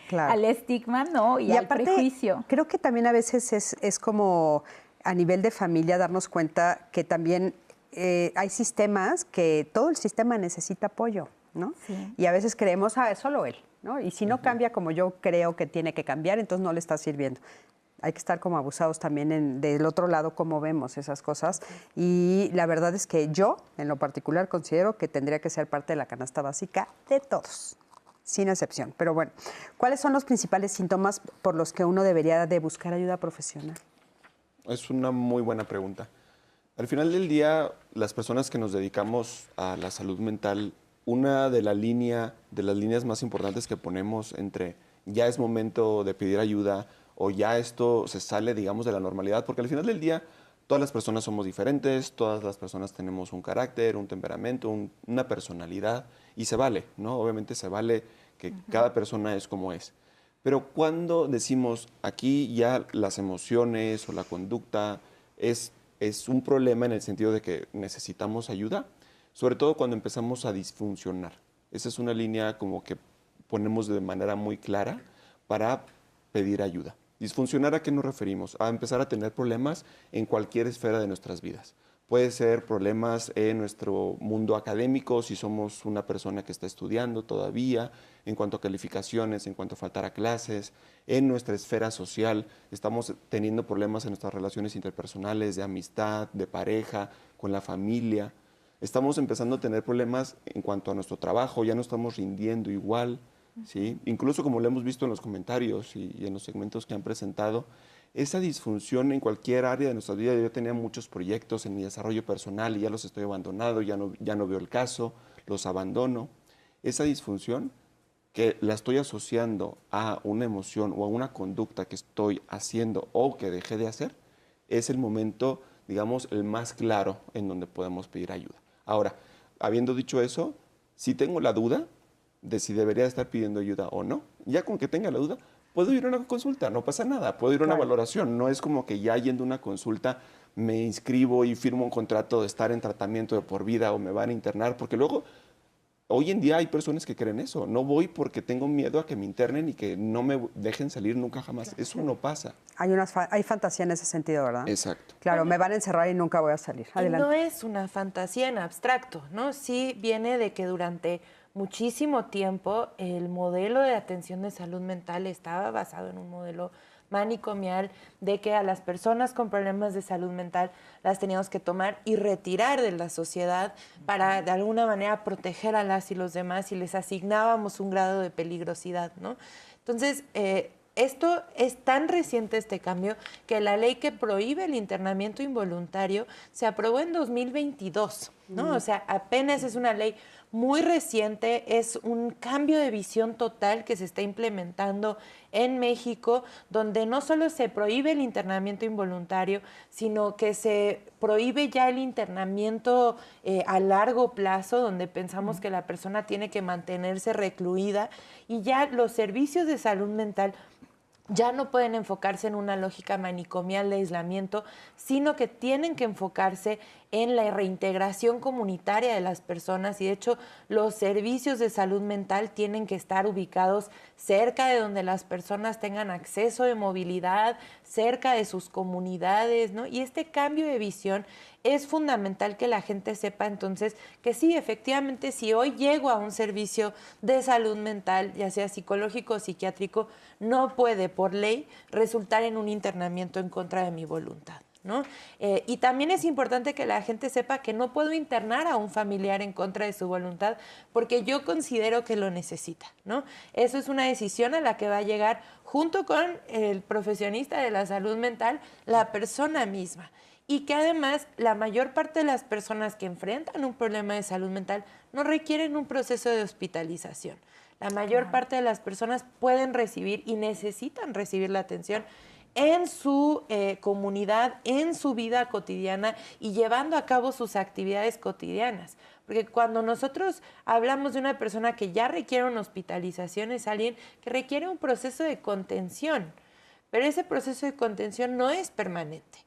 estigma, ¿no? Y al aparte, prejuicio. Creo que también a veces es como a nivel de familia darnos cuenta que también hay sistemas que todo el sistema necesita apoyo, ¿no? Sí. Y a veces creemos, es solo él, ¿no? Y si no cambia como yo creo que tiene que cambiar, entonces no le está sirviendo. Hay que estar como abusados también del otro lado, cómo vemos esas cosas. Y la verdad es que yo, en lo particular, considero que tendría que ser parte de la canasta básica de todos. sin excepción. Pero bueno, ¿cuáles son los principales síntomas por los que uno debería de buscar ayuda profesional? Es una muy buena pregunta. Al final del día, las personas que nos dedicamos a la salud mental, una de las líneas más importantes que ponemos entre ya es momento de pedir ayuda o ya esto se sale, digamos, de la normalidad, porque al final del día todas las personas somos diferentes, todas las personas tenemos un carácter, un temperamento, una personalidad y se vale, ¿no? Obviamente se vale que cada persona es como es. Pero cuando decimos aquí ya las emociones o la conducta es un problema en el sentido de que necesitamos ayuda, sobre todo cuando empezamos a disfuncionar. Esa es una línea como que ponemos de manera muy clara para pedir ayuda. Disfuncionar, ¿a qué nos referimos? A empezar a tener problemas en cualquier esfera de nuestras vidas. Puede ser problemas en nuestro mundo académico, si somos una persona que está estudiando todavía, en cuanto a calificaciones, en cuanto a faltar a clases, en nuestra esfera social, estamos teniendo problemas en nuestras relaciones interpersonales, de amistad, de pareja, con la familia. Estamos empezando a tener problemas en cuanto a nuestro trabajo, ya no estamos rindiendo igual, ¿sí? Incluso como lo hemos visto en los comentarios y en los segmentos que han presentado, esa disfunción en cualquier área de nuestra vida. Yo tenía muchos proyectos en mi desarrollo personal y ya los estoy abandonando, ya no veo el caso, los abandono. Esa disfunción que la estoy asociando a una emoción o a una conducta que estoy haciendo o que dejé de hacer, es el momento, digamos, el más claro en donde podemos pedir ayuda. Ahora, habiendo dicho eso, si tengo la duda de si debería estar pidiendo ayuda o no, ya con que tenga la duda, puedo ir a una consulta, no pasa nada, puedo ir a una valoración, no es como que ya yendo a una consulta me inscribo y firmo un contrato de estar en tratamiento de por vida o me van a internar, porque luego, hoy en día hay personas que creen eso, no voy porque tengo miedo a que me internen y que no me dejen salir nunca jamás, eso no pasa. Hay fantasía en ese sentido, ¿verdad? Exacto. Claro, me van a encerrar y nunca voy a salir. Adelante. No es una fantasía en abstracto, ¿no? Sí viene de que durante muchísimo tiempo el modelo de atención de salud mental estaba basado en un modelo manicomial de que a las personas con problemas de salud mental las teníamos que tomar y retirar de la sociedad para de alguna manera proteger a las y los demás y les asignábamos un grado de peligrosidad, ¿no? Entonces, esto es tan reciente, este cambio, que la ley que prohíbe el internamiento involuntario se aprobó en 2022, ¿no? O sea, apenas es una ley muy reciente, es un cambio de visión total que se está implementando en México, donde no solo se prohíbe el internamiento involuntario, sino que se prohíbe ya el internamiento a largo plazo, donde pensamos que la persona tiene que mantenerse recluida, y ya los servicios de salud mental ya no pueden enfocarse en una lógica manicomial de aislamiento, sino que tienen que enfocarse en la reintegración comunitaria de las personas, y de hecho los servicios de salud mental tienen que estar ubicados cerca de donde las personas tengan acceso de movilidad, cerca de sus comunidades, ¿no? Y este cambio de visión es fundamental que la gente sepa entonces que sí, efectivamente, si hoy llego a un servicio de salud mental, ya sea psicológico o psiquiátrico, no puede por ley resultar en un internamiento en contra de mi voluntad, ¿no? Y también es importante que la gente sepa que no puedo internar a un familiar en contra de su voluntad porque yo considero que lo necesita, ¿no? Eso es una decisión a la que va a llegar junto con el profesionista de la salud mental, la persona misma. Y que además la mayor parte de las personas que enfrentan un problema de salud mental no requieren un proceso de hospitalización. La mayor parte de las personas pueden recibir y necesitan recibir la atención en su comunidad, en su vida cotidiana y llevando a cabo sus actividades cotidianas. Porque cuando nosotros hablamos de una persona que ya requiere una hospitalización, es alguien que requiere un proceso de contención. Pero ese proceso de contención no es permanente.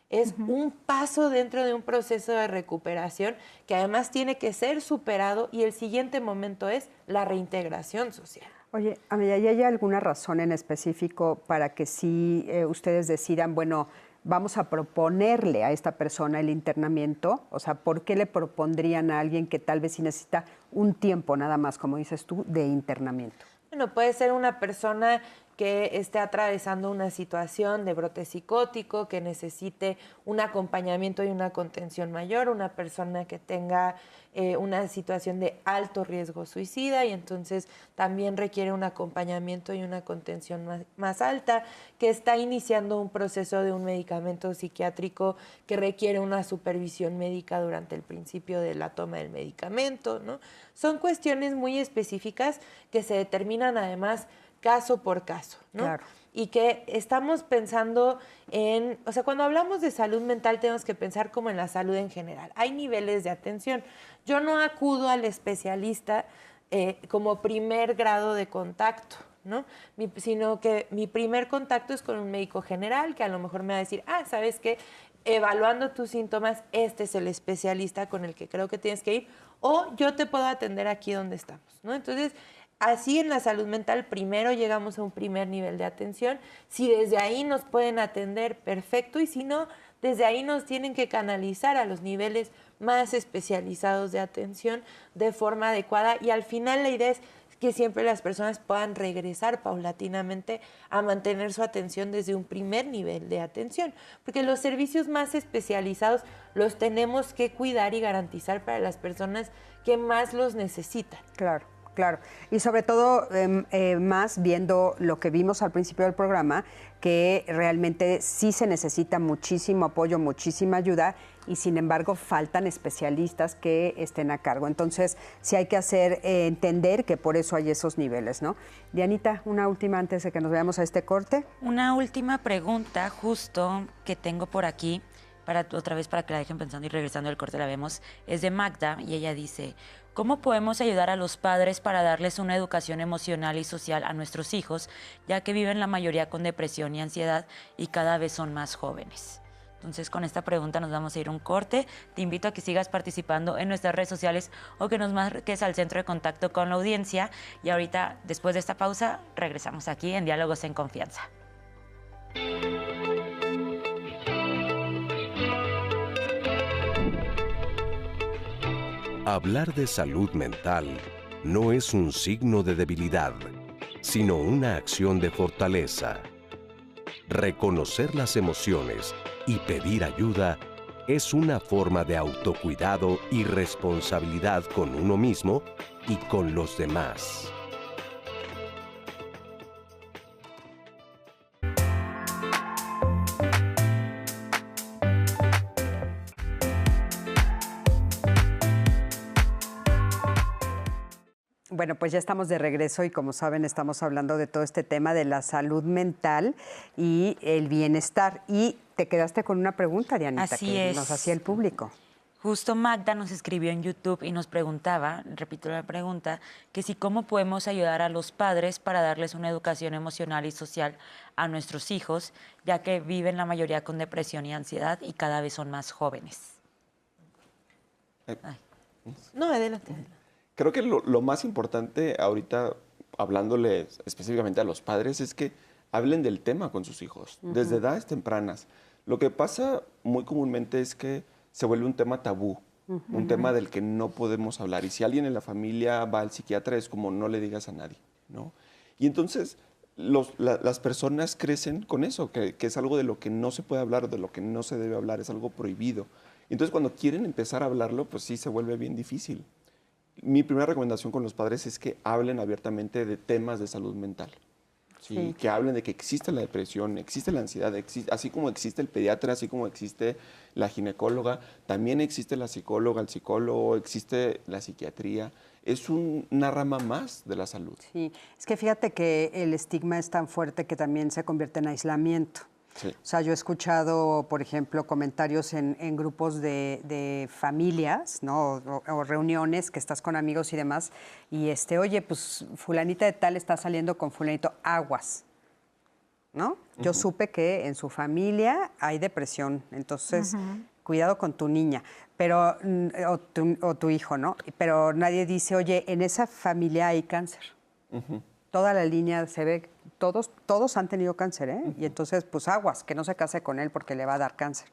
Es un paso dentro de un proceso de recuperación que además tiene que ser superado, y el siguiente momento es la reintegración social. Oye, Amelia, ¿y hay alguna razón en específico para que sí ustedes decidan, bueno, vamos a proponerle a esta persona el internamiento? O sea, ¿por qué le propondrían a alguien que tal vez sí necesita un tiempo nada más, como dices tú, de internamiento? Bueno, puede ser una persona que esté atravesando una situación de brote psicótico, que necesite un acompañamiento y una contención mayor, una persona que tenga una situación de alto riesgo suicida y entonces también requiere un acompañamiento y una contención más alta, que está iniciando un proceso de un medicamento psiquiátrico que requiere una supervisión médica durante el principio de la toma del medicamento, ¿no? Son cuestiones muy específicas que se determinan además caso por caso, ¿no? Claro. Y que estamos pensando en, o sea, cuando hablamos de salud mental tenemos que pensar como en la salud en general. Hay niveles de atención. Yo no acudo al especialista como primer grado de contacto, ¿no? Sino que mi primer contacto es con un médico general que a lo mejor me va a decir, ¿sabes qué? Evaluando tus síntomas, este es el especialista con el que creo que tienes que ir, o yo te puedo atender aquí donde estamos, ¿no? Entonces, así en la salud mental, primero llegamos a un primer nivel de atención. Si desde ahí nos pueden atender, perfecto. Y si no, desde ahí nos tienen que canalizar a los niveles más especializados de atención de forma adecuada. Y al final la idea es que siempre las personas puedan regresar paulatinamente a mantener su atención desde un primer nivel de atención. Porque los servicios más especializados los tenemos que cuidar y garantizar para las personas que más los necesitan. Claro. Claro, y sobre todo más viendo lo que vimos al principio del programa, que realmente sí se necesita muchísimo apoyo, muchísima ayuda y sin embargo faltan especialistas que estén a cargo. Entonces sí hay que hacer entender que por eso hay esos niveles, ¿no? Dianita, una última antes de que nos veamos a este corte. Una última pregunta justo que tengo por aquí, otra vez para que la dejen pensando y regresando al corte la vemos, es de Magda y ella dice: ¿cómo podemos ayudar a los padres para darles una educación emocional y social a nuestros hijos, ya que viven la mayoría con depresión y ansiedad y cada vez son más jóvenes? Entonces, con esta pregunta nos vamos a ir a un corte. Te invito a que sigas participando en nuestras redes sociales o que nos marques al centro de contacto con la audiencia. Y ahorita, después de esta pausa, regresamos aquí en Diálogos en Confianza. Hablar de salud mental no es un signo de debilidad, sino una acción de fortaleza. Reconocer las emociones y pedir ayuda es una forma de autocuidado y responsabilidad con uno mismo y con los demás. Bueno, pues ya estamos de regreso y como saben estamos hablando de todo este tema de la salud mental y el bienestar. Y te quedaste con una pregunta, Dianita, Así que es. nos hacía el público. Justo Magda nos escribió en YouTube y nos preguntaba, repito la pregunta, que si cómo podemos ayudar a los padres para darles una educación emocional y social a nuestros hijos, ya que viven la mayoría con depresión y ansiedad y cada vez son más jóvenes. No, adelante. Creo que lo más importante ahorita, hablándole específicamente a los padres, es que hablen del tema con sus hijos, desde edades tempranas. Lo que pasa muy comúnmente es que se vuelve un tema tabú, un tema del que no podemos hablar. Y si alguien en la familia va al psiquiatra, es como no le digas a nadie, ¿no? Y entonces las personas crecen con eso, que es algo de lo que no se puede hablar, de lo que no se debe hablar, es algo prohibido. Entonces cuando quieren empezar a hablarlo, pues sí se vuelve bien difícil. Mi primera recomendación con los padres es que hablen abiertamente de temas de salud mental. Sí. Que hablen de que existe la depresión, existe la ansiedad, así como existe el pediatra, así como existe la ginecóloga, también existe la psicóloga, el psicólogo, existe la psiquiatría. Es una rama más de la salud. Sí, es que fíjate que el estigma es tan fuerte que también se convierte en aislamiento. Sí. O sea, yo he escuchado, por ejemplo, comentarios en grupos de familias, ¿no? O reuniones que estás con amigos y demás, y oye, pues fulanita de tal está saliendo con fulanito, aguas, ¿no? Yo supe que en su familia hay depresión, entonces cuidado con tu niña, pero o tu hijo, ¿no? Pero nadie dice, oye, en esa familia hay cáncer. Toda la línea se ve todos han tenido cáncer, ¿eh? Y entonces, pues aguas, que no se case con él porque le va a dar cáncer.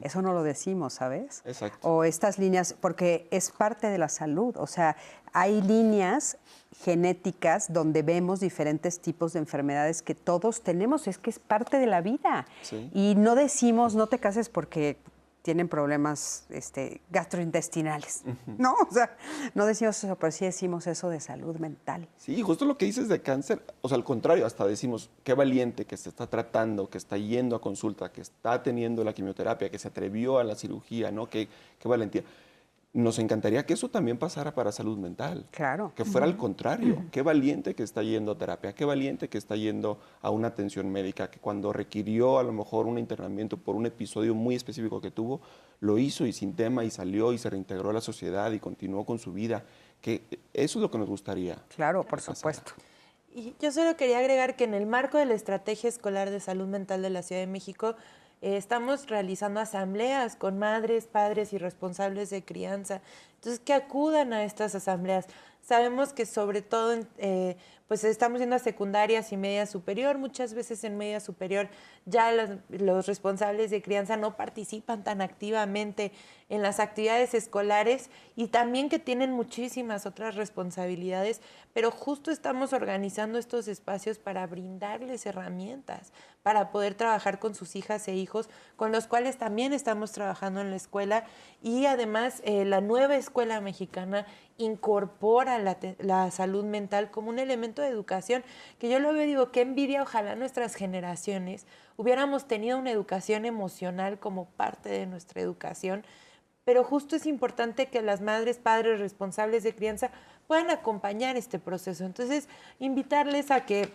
Eso no lo decimos, ¿sabes? Exacto. O estas líneas, porque es parte de la salud. O sea, hay líneas genéticas donde vemos diferentes tipos de enfermedades que todos tenemos. Es que es parte de la vida. Sí. Y no decimos, no te cases porque tienen problemas gastrointestinales. No, o sea, no decimos eso, pero sí decimos eso de salud mental. Sí, justo lo que dices de cáncer, o sea, al contrario, hasta decimos, qué valiente que se está tratando, que está yendo a consulta, que está teniendo la quimioterapia, que se atrevió a la cirugía, ¿no? Qué valentía. Nos encantaría que eso también pasara para salud mental. Claro. Que fuera al contrario. Qué valiente que está yendo a terapia, qué valiente que está yendo a una atención médica, que cuando requirió a lo mejor un internamiento por un episodio muy específico que tuvo, lo hizo y sin tema y salió y se reintegró a la sociedad y continuó con su vida. Que eso es lo que nos gustaría. Claro, por supuesto. Y yo solo quería agregar que en el marco de la Estrategia Escolar de Salud Mental de la Ciudad de México, estamos realizando asambleas con madres, padres y responsables de crianza. Entonces, que acudan a estas asambleas. Sabemos que sobre todo, pues estamos yendo a secundarias y media superior. Muchas veces en media superior ya los responsables de crianza no participan tan activamente en las actividades escolares y también que tienen muchísimas otras responsabilidades, pero justo estamos organizando estos espacios para brindarles herramientas, para poder trabajar con sus hijas e hijos, con los cuales también estamos trabajando en la escuela. Y además la nueva escuela mexicana incorpora la salud mental como un elemento de educación, que yo lo veo, digo, qué envidia, ojalá nuestras generaciones hubiéramos tenido una educación emocional como parte de nuestra educación, pero justo es importante que las madres, padres responsables de crianza puedan acompañar este proceso. Entonces, invitarles a que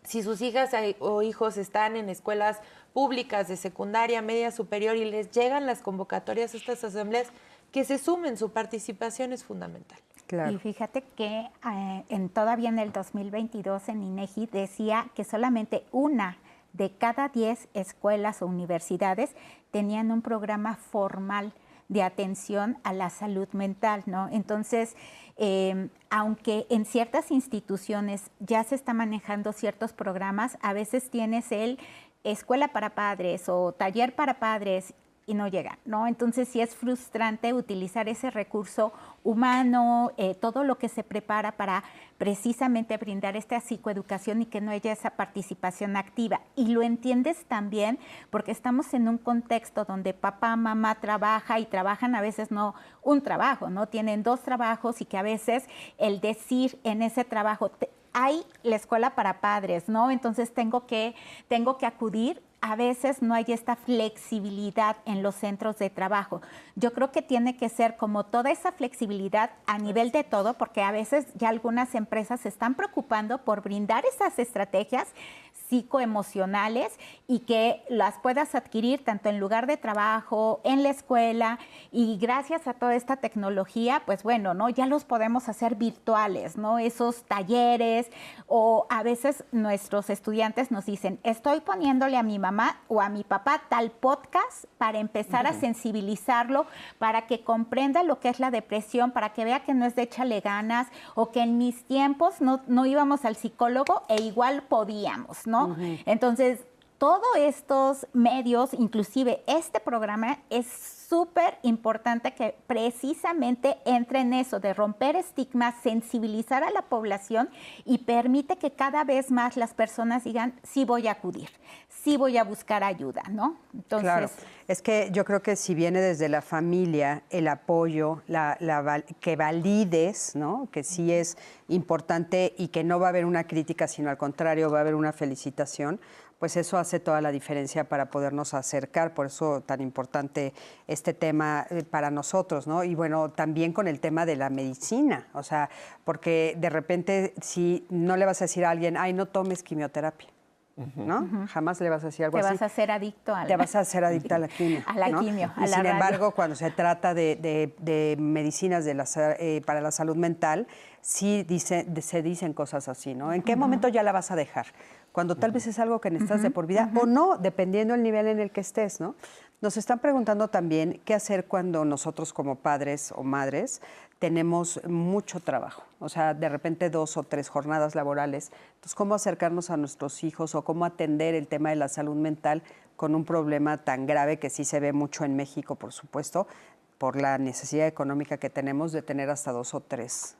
si sus hijas o hijos están en escuelas públicas de secundaria, media superior y les llegan las convocatorias a estas asambleas, que se sumen, su participación es fundamental. Claro. Y fíjate que todavía en el 2022 en INEGI decía que solamente 1 de cada 10 escuelas o universidades tenían un programa formal de atención a la salud mental, ¿no? Entonces, aunque en ciertas instituciones ya se está manejando ciertos programas, a veces tienes el escuela para padres o taller para padres y no llegan, ¿no? Entonces sí es frustrante utilizar ese recurso humano, todo lo que se prepara para precisamente brindar esta psicoeducación y que no haya esa participación activa. Y lo entiendes también porque estamos en un contexto donde papá, mamá trabaja y trabajan a veces no un trabajo, ¿no? Tienen 2 trabajos y que a veces el decir en ese trabajo, hay la escuela para padres, ¿no? Entonces tengo que acudir. A veces no hay esta flexibilidad en los centros de trabajo. Yo creo que tiene que ser como toda esa flexibilidad a nivel de todo, porque a veces ya algunas empresas se están preocupando por brindar esas estrategias psicoemocionales y que las puedas adquirir tanto en lugar de trabajo, en la escuela, y gracias a toda esta tecnología, pues bueno, ¿no? Ya los podemos hacer virtuales, ¿no? Esos talleres, o a veces nuestros estudiantes nos dicen, estoy poniéndole a mi mamá o a mi papá tal podcast para empezar a sensibilizarlo, para que comprenda lo que es la depresión, para que vea que no es de échale ganas, o que en mis tiempos no íbamos al psicólogo e igual podíamos, ¿no? Entonces, todos estos medios, inclusive este programa, es súper importante que precisamente entre en eso de romper estigmas, sensibilizar a la población y permite que cada vez más las personas digan, sí voy a acudir, sí voy a buscar ayuda, ¿no? Entonces, claro, es que yo creo que si viene desde la familia el apoyo, que valides, ¿no? Que sí es importante y que no va a haber una crítica, sino al contrario, va a haber una felicitación, pues eso hace toda la diferencia para podernos acercar, por eso tan importante este tema para nosotros, ¿no? Y bueno, también con el tema de la medicina, o sea, porque de repente si no le vas a decir a alguien, ay, no tomes quimioterapia, ¿no? Jamás le vas a decir algo así. Te vas a hacer adicto a la... Te vas a hacer adicta a la quimio. A la ¿no? quimio, a y la sin radio. embargo, cuando se trata de medicinas para la salud mental, sí se dicen cosas así, ¿no? ¿En qué momento ya la vas a dejar? cuando tal vez es algo que necesitas de por vida o no, dependiendo del nivel en el que estés, ¿no? Nos están preguntando también qué hacer cuando nosotros como padres o madres tenemos mucho trabajo, o sea, de repente 2 o 3 jornadas laborales. Entonces, ¿cómo acercarnos a nuestros hijos o cómo atender el tema de la salud mental con un problema tan grave que sí se ve mucho en México, por supuesto, por la necesidad económica que tenemos de tener hasta 2 o 3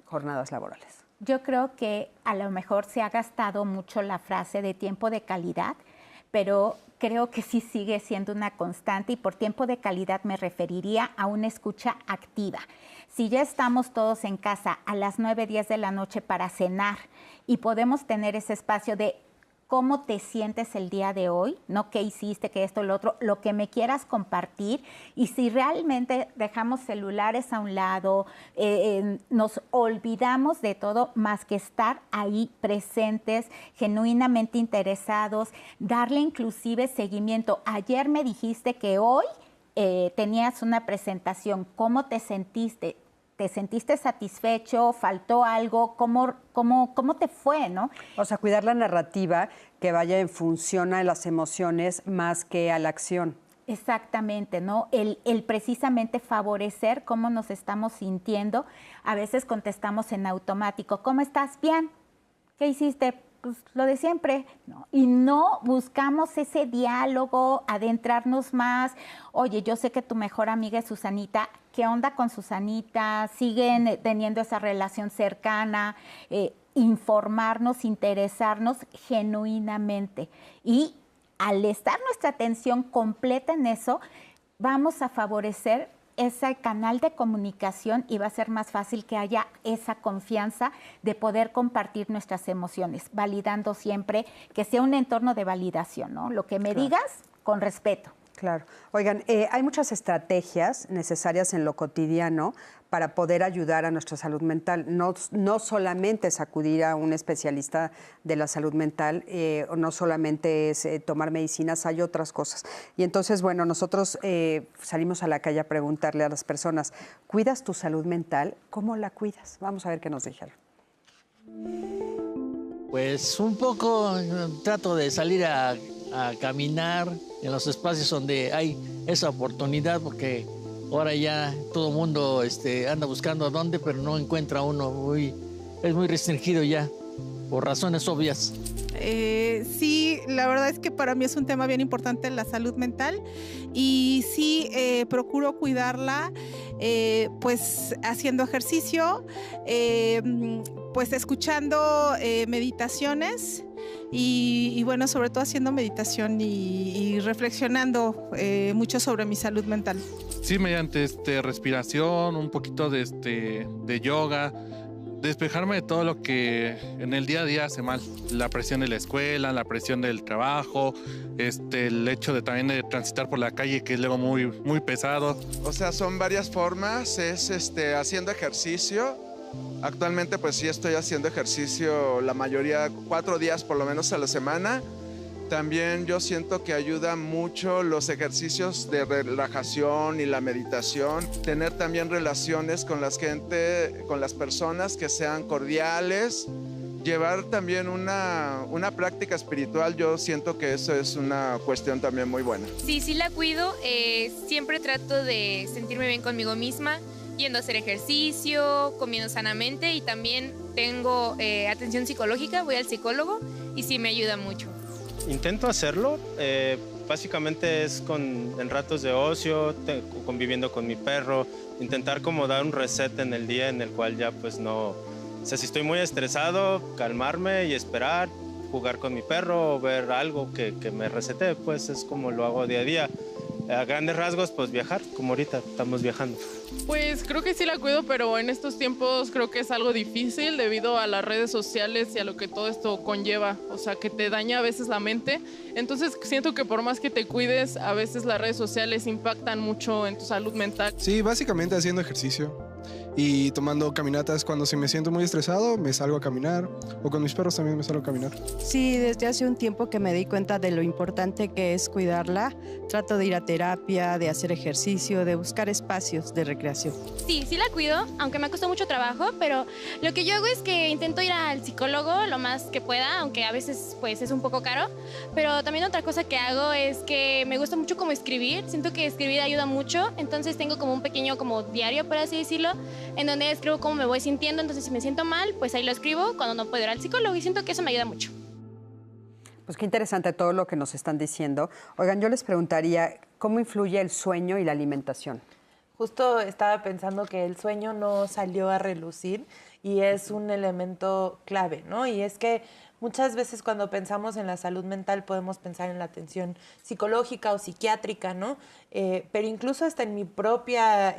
jornadas laborales? Yo creo que a lo mejor se ha gastado mucho la frase de tiempo de calidad, pero creo que sí sigue siendo una constante, y por tiempo de calidad me referiría a una escucha activa. Si ya estamos todos en casa a las 9, 10 de la noche para cenar y podemos tener ese espacio de cómo te sientes el día de hoy, no qué hiciste, qué esto, lo otro, lo que me quieras compartir, y si realmente dejamos celulares a un lado, nos olvidamos de todo más que estar ahí presentes, genuinamente interesados, darle inclusive seguimiento. Ayer me dijiste que hoy tenías una presentación, ¿cómo te sentiste? ¿Te sentiste satisfecho? ¿Faltó algo? ¿Cómo te fue, no? O sea, cuidar la narrativa que vaya en función a las emociones más que a la acción. Exactamente, ¿no? El precisamente favorecer cómo nos estamos sintiendo. A veces contestamos en automático. ¿Cómo estás? Bien. ¿Qué hiciste? Pues lo de siempre, ¿no? Y no buscamos ese diálogo, adentrarnos más. Oye, yo sé que tu mejor amiga es Susanita. ¿Qué onda con Susanita? ¿Siguen teniendo esa relación cercana? Informarnos, interesarnos genuinamente. Y al estar nuestra atención completa en eso, vamos a favorecer ese canal de comunicación y va a ser más fácil que haya esa confianza de poder compartir nuestras emociones, validando siempre que sea un entorno de validación, ¿no? Lo que me digas, con respeto. Claro. Oigan, hay muchas estrategias necesarias en lo cotidiano para poder ayudar a nuestra salud mental. No solamente es acudir a un especialista de la salud mental, no solamente es tomar medicinas, hay otras cosas. Y entonces, bueno, nosotros salimos a la calle a preguntarle a las personas, ¿cuidas tu salud mental? ¿Cómo la cuidas? Vamos a ver qué nos dijeron. Pues un poco trato de salir a caminar en los espacios donde hay esa oportunidad, porque ahora ya todo el mundo anda buscando dónde, pero no encuentra uno. Es muy restringido ya, por razones obvias. Sí, la verdad es que para mí es un tema bien importante la salud mental, y sí procuro cuidarla pues haciendo ejercicio, pues escuchando meditaciones y bueno, sobre todo haciendo meditación y reflexionando mucho sobre mi salud mental. Sí, mediante respiración, un poquito de yoga, despejarme de todo lo que en el día a día hace mal. La presión de la escuela, la presión del trabajo, el hecho también de transitar por la calle, que es luego muy pesado. O sea, son varias formas, es haciendo ejercicio. Actualmente pues sí estoy haciendo ejercicio la mayoría, 4 días por lo menos a la semana. También yo siento que ayuda mucho los ejercicios de relajación y la meditación. Tener también relaciones con la gente, con las personas que sean cordiales. Llevar también una práctica espiritual, yo siento que eso es una cuestión también muy buena. Sí la cuido. Siempre trato de sentirme bien conmigo misma, yendo a hacer ejercicio, comiendo sanamente, y también tengo atención psicológica, voy al psicólogo y sí me ayuda mucho. Intento hacerlo, básicamente es en ratos de ocio, conviviendo con mi perro, intentar como dar un reset en el día en el cual ya pues no, o sea, si estoy muy estresado, calmarme y esperar, jugar con mi perro o ver algo que me resete, pues es como lo hago día a día. A grandes rasgos, pues viajar, como ahorita estamos viajando. Pues creo que sí la cuido, pero en estos tiempos creo que es algo difícil debido a las redes sociales y a lo que todo esto conlleva, o sea, que te daña a veces la mente. Entonces siento que por más que te cuides, a veces las redes sociales impactan mucho en tu salud mental. Sí, básicamente haciendo ejercicio y tomando caminatas. Cuando si me siento muy estresado, me salgo a caminar, o con mis perros también me salgo a caminar. Sí, desde hace un tiempo que me di cuenta de lo importante que es cuidarla, trato de ir a terapia, de hacer ejercicio, de buscar espacios de recreación. Sí, sí la cuido, aunque me ha costado mucho trabajo, pero lo que yo hago es que intento ir al psicólogo lo más que pueda, aunque a veces pues es un poco caro, pero también otra cosa que hago es que me gusta mucho como escribir, siento que escribir ayuda mucho, entonces tengo como un pequeño como diario, por así decirlo, en donde escribo cómo me voy sintiendo, entonces si me siento mal, pues ahí lo escribo cuando no puedo ir al psicólogo y siento que eso me ayuda mucho. Pues qué interesante todo lo que nos están diciendo. Oigan, yo les preguntaría, ¿cómo influye el sueño y la alimentación? Justo estaba pensando que el sueño no salió a relucir y es un elemento clave, ¿no? Y es que muchas veces cuando pensamos en la salud mental podemos pensar en la atención psicológica o psiquiátrica, ¿no? Pero incluso hasta en mi propia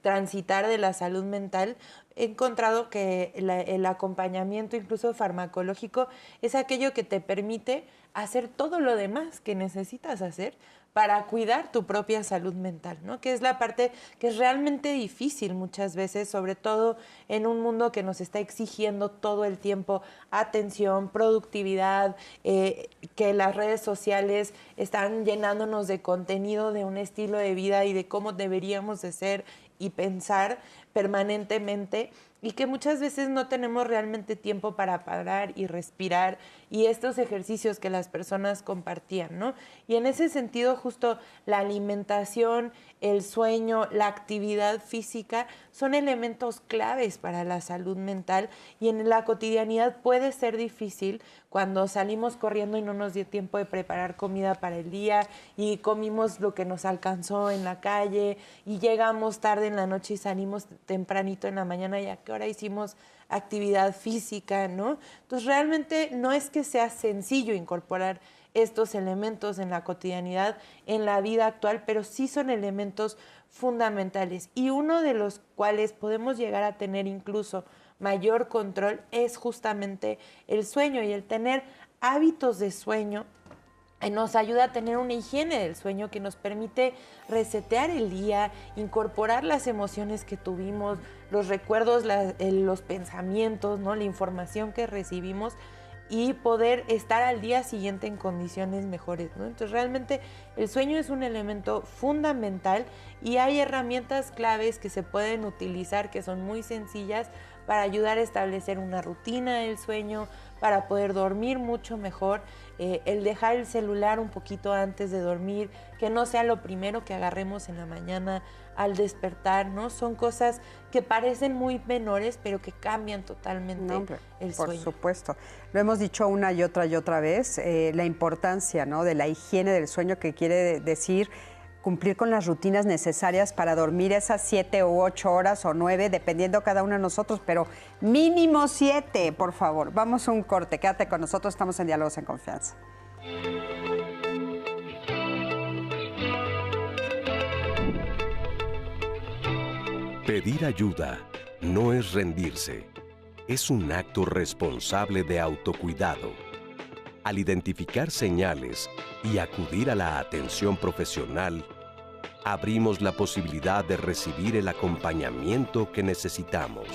transitar de la salud mental he encontrado que el acompañamiento incluso farmacológico es aquello que te permite hacer todo lo demás que necesitas hacer para cuidar tu propia salud mental, ¿no? Que es la parte que es realmente difícil muchas veces, sobre todo en un mundo que nos está exigiendo todo el tiempo atención, productividad, que las redes sociales están llenándonos de contenido, de un estilo de vida y de cómo deberíamos de ser y pensar permanentemente, y que muchas veces no tenemos realmente tiempo para parar y respirar, y estos ejercicios que las personas compartían, ¿no? Y en ese sentido, justo la alimentación, el sueño, la actividad física son elementos claves para la salud mental, y en la cotidianidad puede ser difícil cuando salimos corriendo y no nos dio tiempo de preparar comida para el día y comimos lo que nos alcanzó en la calle y llegamos tarde en la noche y salimos tempranito en la mañana, y a qué hora hicimos actividad física, ¿no? Entonces realmente no es que sea sencillo incorporar estos elementos en la cotidianidad, en la vida actual, pero sí son elementos fundamentales, y uno de los cuales podemos llegar a tener incluso mayor control es justamente el sueño, y el tener hábitos de sueño nos ayuda a tener una higiene del sueño que nos permite resetear el día, incorporar las emociones que tuvimos, los recuerdos, los pensamientos, ¿no? La información que recibimos, y poder estar al día siguiente en condiciones mejores, ¿no? Entonces realmente el sueño es un elemento fundamental, y hay herramientas claves que se pueden utilizar que son muy sencillas para ayudar a establecer una rutina del sueño, para poder dormir mucho mejor, el dejar el celular un poquito antes de dormir, que no sea lo primero que agarremos en la mañana al despertar, ¿no? Son cosas que parecen muy menores, pero que cambian totalmente el sueño. Por supuesto. Lo hemos dicho una y otra vez, la importancia, ¿no?, de la higiene del sueño, que quiere decir cumplir con las rutinas necesarias para dormir esas 7 u 8 horas o 9, dependiendo cada uno de nosotros, pero mínimo 7, por favor. Vamos a un corte, quédate con nosotros, estamos en Diálogos en Confianza. Pedir ayuda no es rendirse, es un acto responsable de autocuidado. Al identificar señales y acudir a la atención profesional, abrimos la posibilidad de recibir el acompañamiento que necesitamos.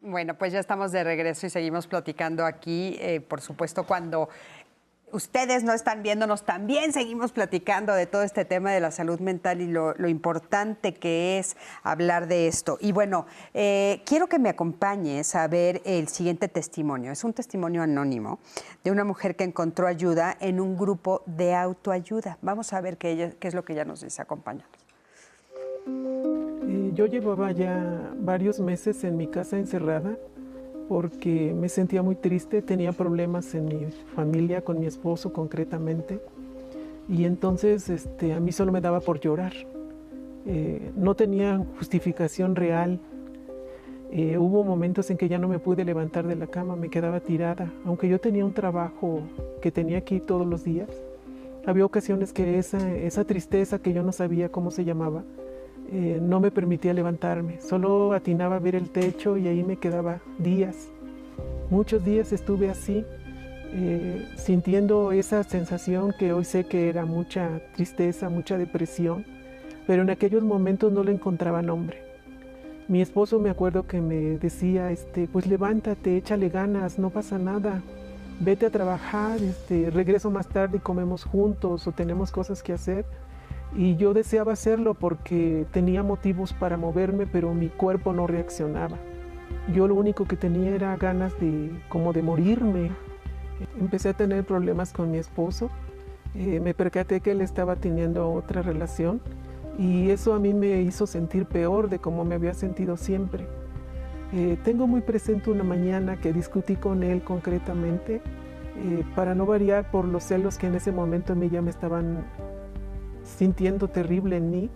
Bueno, pues ya estamos de regreso y seguimos platicando aquí. Por supuesto, cuando ustedes no están viéndonos, también seguimos platicando de todo este tema de la salud mental y lo importante que es hablar de esto. Y bueno, quiero que me acompañes a ver el siguiente testimonio. Es un testimonio anónimo de una mujer que encontró ayuda en un grupo de autoayuda. Vamos a ver qué es lo que ella nos dice. Acompáñanos. Yo llevaba ya varios meses en mi casa encerrada porque me sentía muy triste, tenía problemas en mi familia, con mi esposo concretamente, y entonces a mí solo me daba por llorar. No tenía justificación real. Hubo momentos en que ya no me pude levantar de la cama, me quedaba tirada, aunque yo tenía un trabajo que tenía que ir todos los días. Había ocasiones que esa tristeza que yo no sabía cómo se llamaba, no me permitía levantarme, solo atinaba a ver el techo y ahí me quedaba días. Muchos días estuve así, sintiendo esa sensación que hoy sé que era mucha tristeza, mucha depresión, pero en aquellos momentos no le encontraba nombre. Mi esposo me acuerdo que me decía, pues levántate, échale ganas, no pasa nada, vete a trabajar, regreso más tarde y comemos juntos o tenemos cosas que hacer. Y yo deseaba hacerlo porque tenía motivos para moverme, pero mi cuerpo no reaccionaba. Yo lo único que tenía era ganas como de morirme. Empecé a tener problemas con mi esposo. Me percaté que él estaba teniendo otra relación y eso a mí me hizo sentir peor de cómo me había sentido siempre. Tengo muy presente una mañana que discutí con él concretamente, para no variar por los celos que en ese momento en mí ya me estaban sintiendo terrible en mí,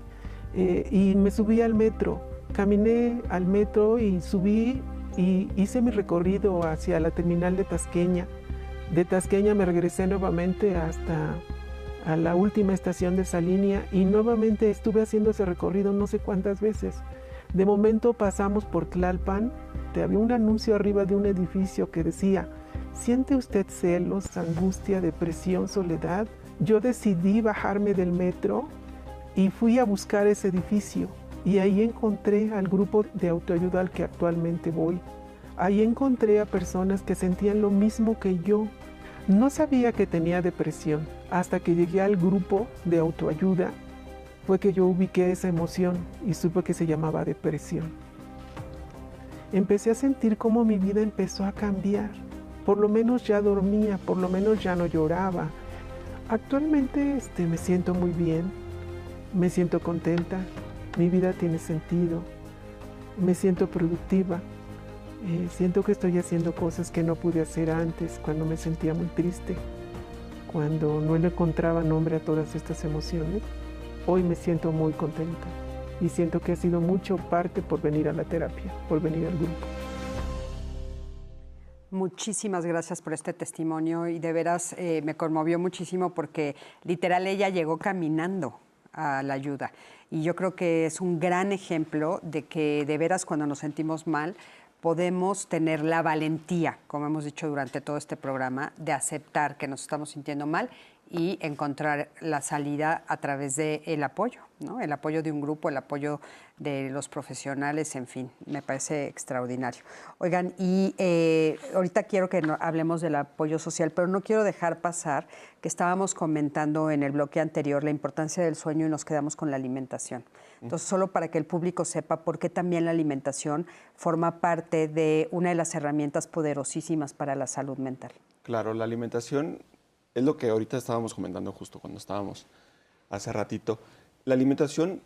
y me subí al metro. Caminé al metro y subí y hice mi recorrido hacia la terminal de Tasqueña. De Tasqueña me regresé nuevamente hasta a la última estación de esa línea y nuevamente estuve haciendo ese recorrido no sé cuántas veces. De momento pasamos por Tlalpan, había un anuncio arriba de un edificio que decía: ¿siente usted celos, angustia, depresión, soledad? Yo decidí bajarme del metro y fui a buscar ese edificio. Y ahí encontré al grupo de autoayuda al que actualmente voy. Ahí encontré a personas que sentían lo mismo que yo. No sabía que tenía depresión. Hasta que llegué al grupo de autoayuda fue que yo ubiqué esa emoción y supe que se llamaba depresión. Empecé a sentir cómo mi vida empezó a cambiar. Por lo menos ya dormía, por lo menos ya no lloraba. Actualmente me siento muy bien, me siento contenta. Mi vida tiene sentido, me siento productiva, siento que estoy haciendo cosas que no pude hacer antes, cuando me sentía muy triste, cuando no le encontraba nombre a todas estas emociones. Hoy me siento muy contenta y siento que ha sido mucho parte por venir a la terapia, por venir al grupo. Muchísimas gracias por este testimonio y de veras me conmovió muchísimo porque literal ella llegó caminando a la ayuda. Y yo creo que es un gran ejemplo de que de veras cuando nos sentimos mal podemos tener la valentía, como hemos dicho durante todo este programa, de aceptar que nos estamos sintiendo mal y encontrar la salida a través del apoyo, ¿no? El apoyo de un grupo, el apoyo de los profesionales, en fin, me parece extraordinario. Oigan, y ahorita quiero que hablemos del apoyo social, pero no quiero dejar pasar que estábamos comentando en el bloque anterior la importancia del sueño y nos quedamos con la alimentación. Entonces, solo para que el público sepa por qué también la alimentación forma parte de una de las herramientas poderosísimas para la salud mental. Claro, la alimentación es lo que ahorita estábamos comentando justo cuando estábamos hace ratito. La alimentación,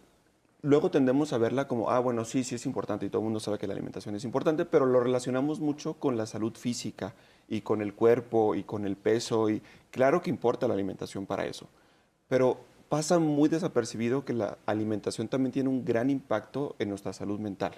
luego tendemos a verla como, bueno, sí es importante y todo el mundo sabe que la alimentación es importante, pero lo relacionamos mucho con la salud física y con el cuerpo y con el peso, y claro que importa la alimentación para eso, pero pasa muy desapercibido que la alimentación también tiene un gran impacto en nuestra salud mental.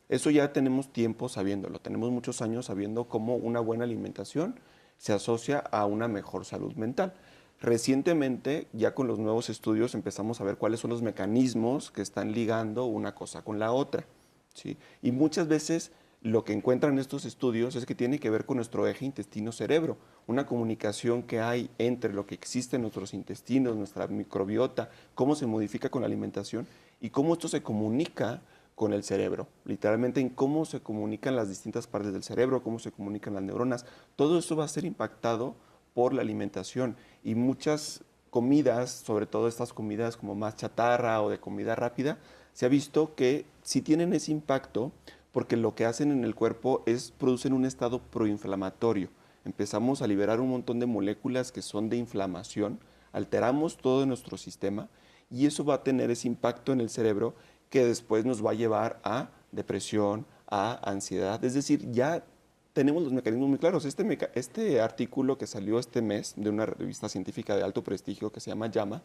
Eso ya tenemos tiempo sabiéndolo, tenemos muchos años sabiendo cómo una buena alimentación se asocia a una mejor salud mental. Recientemente, ya con los nuevos estudios, empezamos a ver cuáles son los mecanismos que están ligando una cosa con la otra, ¿sí? Y muchas veces lo que encuentran estos estudios es que tiene que ver con nuestro eje intestino-cerebro, una comunicación que hay entre lo que existe en nuestros intestinos, nuestra microbiota, cómo se modifica con la alimentación y cómo esto se comunica con el cerebro, literalmente en cómo se comunican las distintas partes del cerebro, cómo se comunican las neuronas. Todo eso va a ser impactado por la alimentación, y muchas comidas, sobre todo estas comidas como más chatarra o de comida rápida, se ha visto que sí tienen ese impacto porque lo que hacen en el cuerpo es producen un estado proinflamatorio. Empezamos a liberar un montón de moléculas que son de inflamación, alteramos todo nuestro sistema y eso va a tener ese impacto en el cerebro que después nos va a llevar a depresión, a ansiedad. Es decir, ya tenemos los mecanismos muy claros. Este artículo que salió este mes de una revista científica de alto prestigio que se llama JAMA,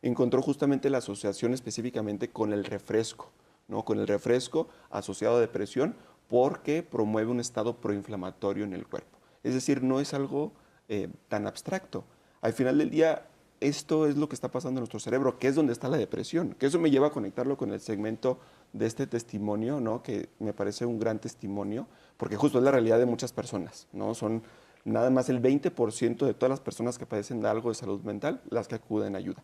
encontró justamente la asociación específicamente con el refresco, ¿no? Con el refresco asociado a depresión porque promueve un estado proinflamatorio en el cuerpo. Es decir, no es algo tan abstracto. Al final del día, esto es lo que está pasando en nuestro cerebro, que es donde está la depresión, que eso me lleva a conectarlo con el segmento de este testimonio, ¿no? Que me parece un gran testimonio, porque justo es la realidad de muchas personas, ¿no? Son nada más el 20% de todas las personas que padecen de algo de salud mental las que acuden a ayuda.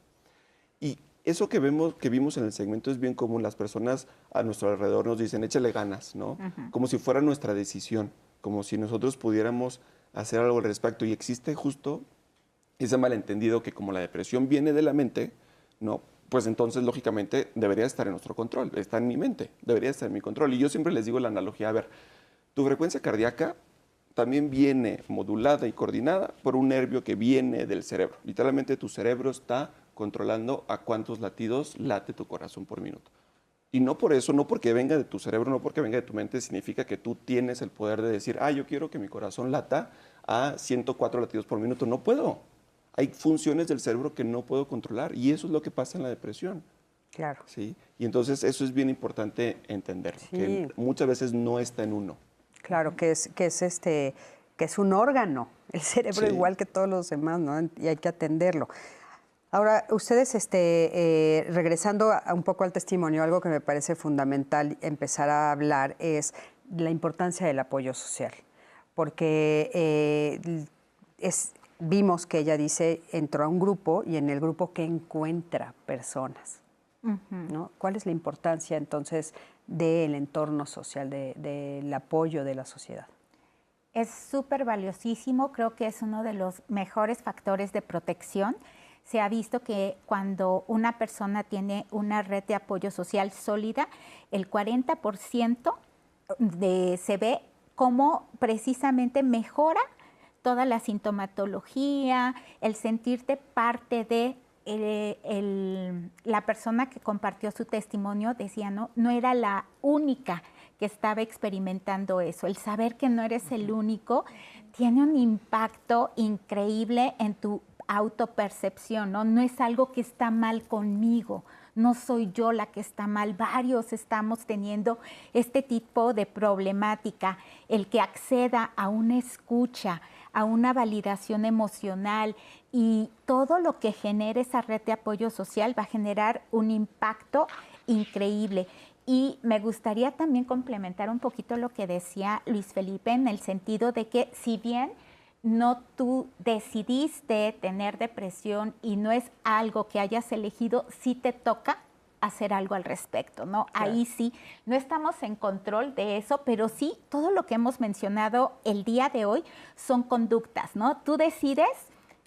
Y eso que vimos en el segmento es bien común. Las personas a nuestro alrededor nos dicen, échale ganas, ¿no? Como si fuera nuestra decisión, como si nosotros pudiéramos hacer algo al respecto. Y existe justo ese malentendido que como la depresión viene de la mente, ¿no? Pues entonces, lógicamente, debería estar en nuestro control. Está en mi mente, debería estar en mi control. Y yo siempre les digo la analogía, a ver, tu frecuencia cardíaca también viene modulada y coordinada por un nervio que viene del cerebro. Literalmente tu cerebro está controlando a cuántos latidos late tu corazón por minuto. Y no por eso, no porque venga de tu cerebro, no porque venga de tu mente, significa que tú tienes el poder de decir, yo quiero que mi corazón lata a 104 latidos por minuto. No puedo. Hay funciones del cerebro que no puedo controlar y eso es lo que pasa en la depresión. Claro. ¿Sí? Y entonces eso es bien importante entenderlo, que muchas veces no está en uno. Claro, que es un órgano, el cerebro igual que todos los demás, ¿no? Y hay que atenderlo. Ahora, ustedes, regresando un poco al testimonio, algo que me parece fundamental empezar a hablar es la importancia del apoyo social, porque vimos que ella dice, entró a un grupo y en el grupo que encuentra personas, ¿no? ¿Cuál es la importancia entonces del entorno social, del apoyo de la sociedad? Es súper valiosísimo, creo que es uno de los mejores factores de protección. Se ha visto que cuando una persona tiene una red de apoyo social sólida, el 40% se ve cómo precisamente mejora toda la sintomatología, el sentirte parte de la persona que compartió su testimonio. Decía, no era la única que estaba experimentando eso. El saber que no eres el único tiene un impacto increíble en tu autopercepción, ¿no? No es algo que está mal conmigo, no soy yo la que está mal, varios estamos teniendo este tipo de problemática, el que acceda a una escucha, a una validación emocional y todo lo que genere esa red de apoyo social va a generar un impacto increíble. Y me gustaría también complementar un poquito lo que decía Luis Felipe en el sentido de que si bien no tú decidiste tener depresión y no es algo que hayas elegido, sí te toca hacer algo al respecto, ¿no? Claro. Ahí sí, no estamos en control de eso, pero sí, todo lo que hemos mencionado el día de hoy son conductas, ¿no? Tú decides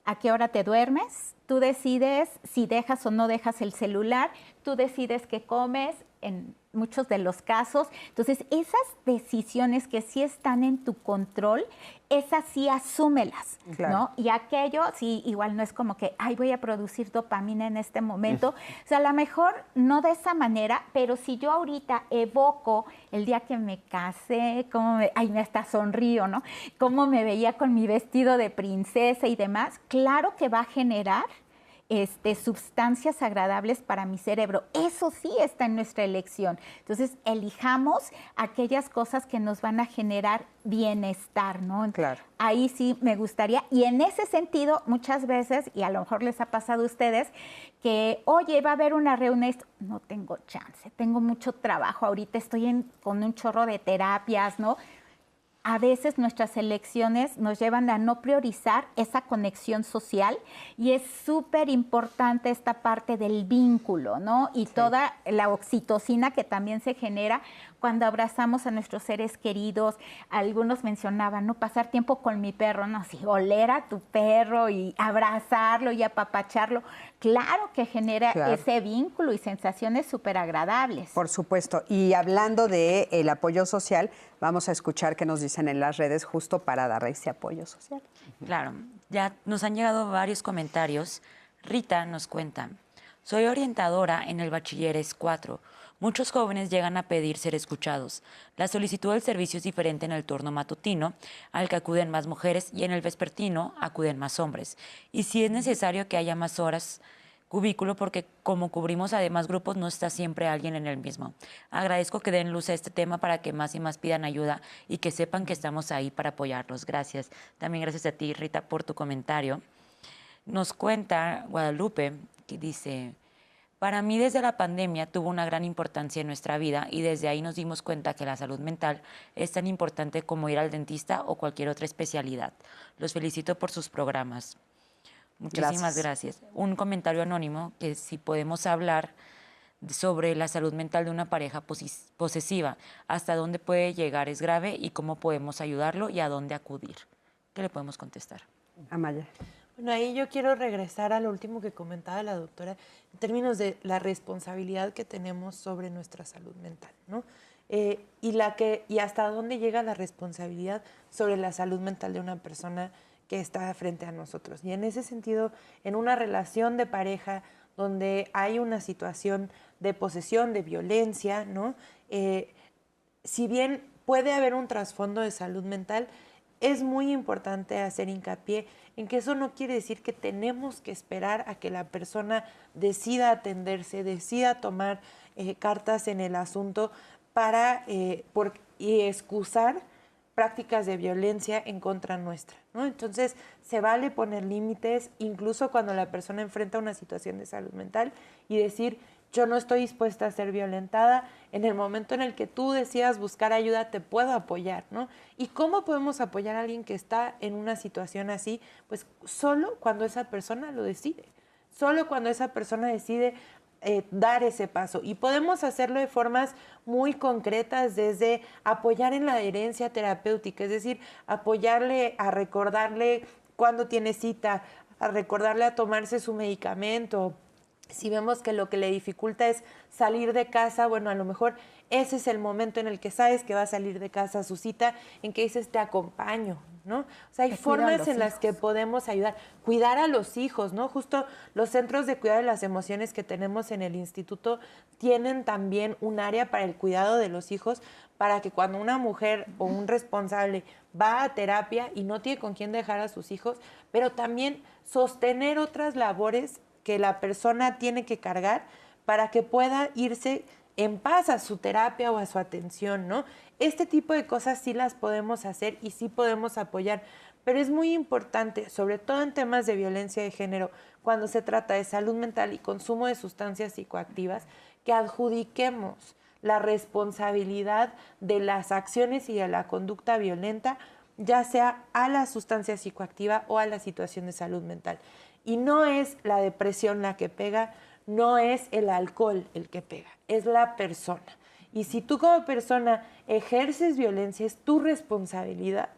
a qué hora te duermes, tú decides si dejas o no dejas el celular, tú decides qué comes, en muchos de los casos. Entonces, esas decisiones que sí están en tu control, esas sí asúmelas, claro, ¿no? Y aquello, sí, igual no es como que, voy a producir dopamina en este momento. O sea, a lo mejor no de esa manera, pero si yo ahorita evoco el día que me casé, me hasta sonrío, ¿no? Cómo me veía con mi vestido de princesa y demás, claro que va a generar sustancias agradables para mi cerebro. Eso sí está en nuestra elección. Entonces, elijamos aquellas cosas que nos van a generar bienestar, ¿no? Claro. Ahí sí me gustaría. Y en ese sentido, muchas veces, y a lo mejor les ha pasado a ustedes, que, oye, va a haber una reunión, no tengo chance, tengo mucho trabajo, ahorita estoy con un chorro de terapias, ¿no? A veces nuestras elecciones nos llevan a no priorizar esa conexión social y es súper importante esta parte del vínculo, ¿no? Y toda la oxitocina que también se genera cuando abrazamos a nuestros seres queridos. Algunos mencionaban, ¿no? Pasar tiempo con mi perro, ¿no? Sí, oler a tu perro y abrazarlo y apapacharlo. Claro que genera ese vínculo y sensaciones súper agradables. Por supuesto. Y hablando del apoyo social, vamos a escuchar qué nos dicen en las redes justo para dar ese apoyo social. Claro, ya nos han llegado varios comentarios. Rita nos cuenta, soy orientadora en el Bachilleres 4. Muchos jóvenes llegan a pedir ser escuchados. La solicitud del servicio es diferente en el turno matutino, al que acuden más mujeres, y en el vespertino acuden más hombres. Y si es necesario que haya más horas cubículo, porque como cubrimos además grupos, no está siempre alguien en el mismo. Agradezco que den luz a este tema para que más y más pidan ayuda y que sepan que estamos ahí para apoyarlos. Gracias. También gracias a ti, Rita, por tu comentario. Nos cuenta Guadalupe, que dice, para mí desde la pandemia tuvo una gran importancia en nuestra vida y desde ahí nos dimos cuenta que la salud mental es tan importante como ir al dentista o cualquier otra especialidad. Los felicito por sus programas. Muchísimas gracias. Un comentario anónimo que si podemos hablar sobre la salud mental de una pareja posesiva, hasta dónde puede llegar, es grave y cómo podemos ayudarlo y a dónde acudir. ¿Qué le podemos contestar? Amaya. Bueno, ahí yo quiero regresar a lo último que comentaba la doctora en términos de la responsabilidad que tenemos sobre nuestra salud mental, ¿no? Y hasta dónde llega la responsabilidad sobre la salud mental de una persona que está frente a nosotros. Y en ese sentido, en una relación de pareja donde hay una situación de posesión, de violencia, ¿no? Si bien puede haber un trasfondo de salud mental, es muy importante hacer hincapié en que eso no quiere decir que tenemos que esperar a que la persona decida atenderse, decida tomar cartas en el asunto para y excusar prácticas de violencia en contra nuestra, ¿no? Entonces, se vale poner límites, incluso cuando la persona enfrenta una situación de salud mental, y decir, yo no estoy dispuesta a ser violentada, en el momento en el que tú decidas buscar ayuda, te puedo apoyar, ¿no? ¿Y cómo podemos apoyar a alguien que está en una situación así? Pues solo cuando esa persona lo decide, solo cuando esa persona decide dar ese paso. Y podemos hacerlo de formas muy concretas, desde apoyar en la adherencia terapéutica, es decir, apoyarle a recordarle cuándo tiene cita, a recordarle a tomarse su medicamento. Si vemos que lo que le dificulta es salir de casa, bueno, a lo mejor ese es el momento en el que sabes que va a salir de casa a su cita, en que dices, te acompaño, ¿no? O sea, hay formas en las que podemos ayudar. Cuidar a los hijos, ¿no? Justo los centros de cuidado de las emociones que tenemos en el instituto tienen también un área para el cuidado de los hijos, para que cuando una mujer o un responsable va a terapia y no tiene con quién dejar a sus hijos, pero también sostener otras labores que la persona tiene que cargar para que pueda irse en paz a su terapia o a su atención, ¿no? Este tipo de cosas sí las podemos hacer y sí podemos apoyar, pero es muy importante, sobre todo en temas de violencia de género, cuando se trata de salud mental y consumo de sustancias psicoactivas, que adjudiquemos la responsabilidad de las acciones y de la conducta violenta, ya sea a la sustancia psicoactiva o a la situación de salud mental. Y no es la depresión la que pega, no es el alcohol el que pega, es la persona. Y si tú como persona ejerces violencia, es tu responsabilidad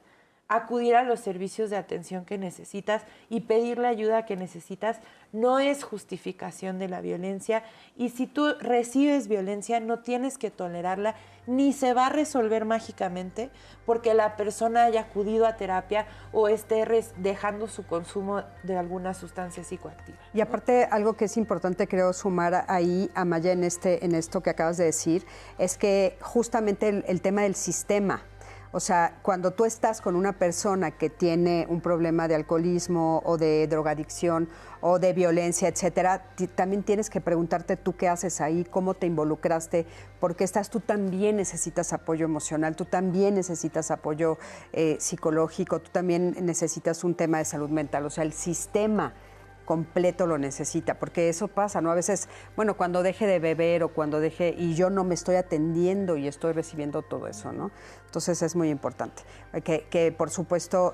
acudir a los servicios de atención que necesitas y pedir la ayuda que necesitas. No es justificación de la violencia, y si tú recibes violencia no tienes que tolerarla, ni se va a resolver mágicamente porque la persona haya acudido a terapia o esté dejando su consumo de alguna sustancia psicoactiva. Y aparte, algo que es importante, creo, sumar ahí, Amaya, en esto que acabas de decir, es que justamente el tema del sistema. O sea, cuando tú estás con una persona que tiene un problema de alcoholismo o de drogadicción o de violencia, etcétera, también tienes que preguntarte tú qué haces ahí, cómo te involucraste, por qué estás, tú también necesitas apoyo emocional, tú también necesitas apoyo psicológico, tú también necesitas un tema de salud mental. O sea, el sistema completo lo necesita, porque eso pasa, ¿no? A veces, bueno, cuando deje de beber o cuando deje, y yo no me estoy atendiendo y estoy recibiendo todo eso, ¿no? Entonces es muy importante que por supuesto,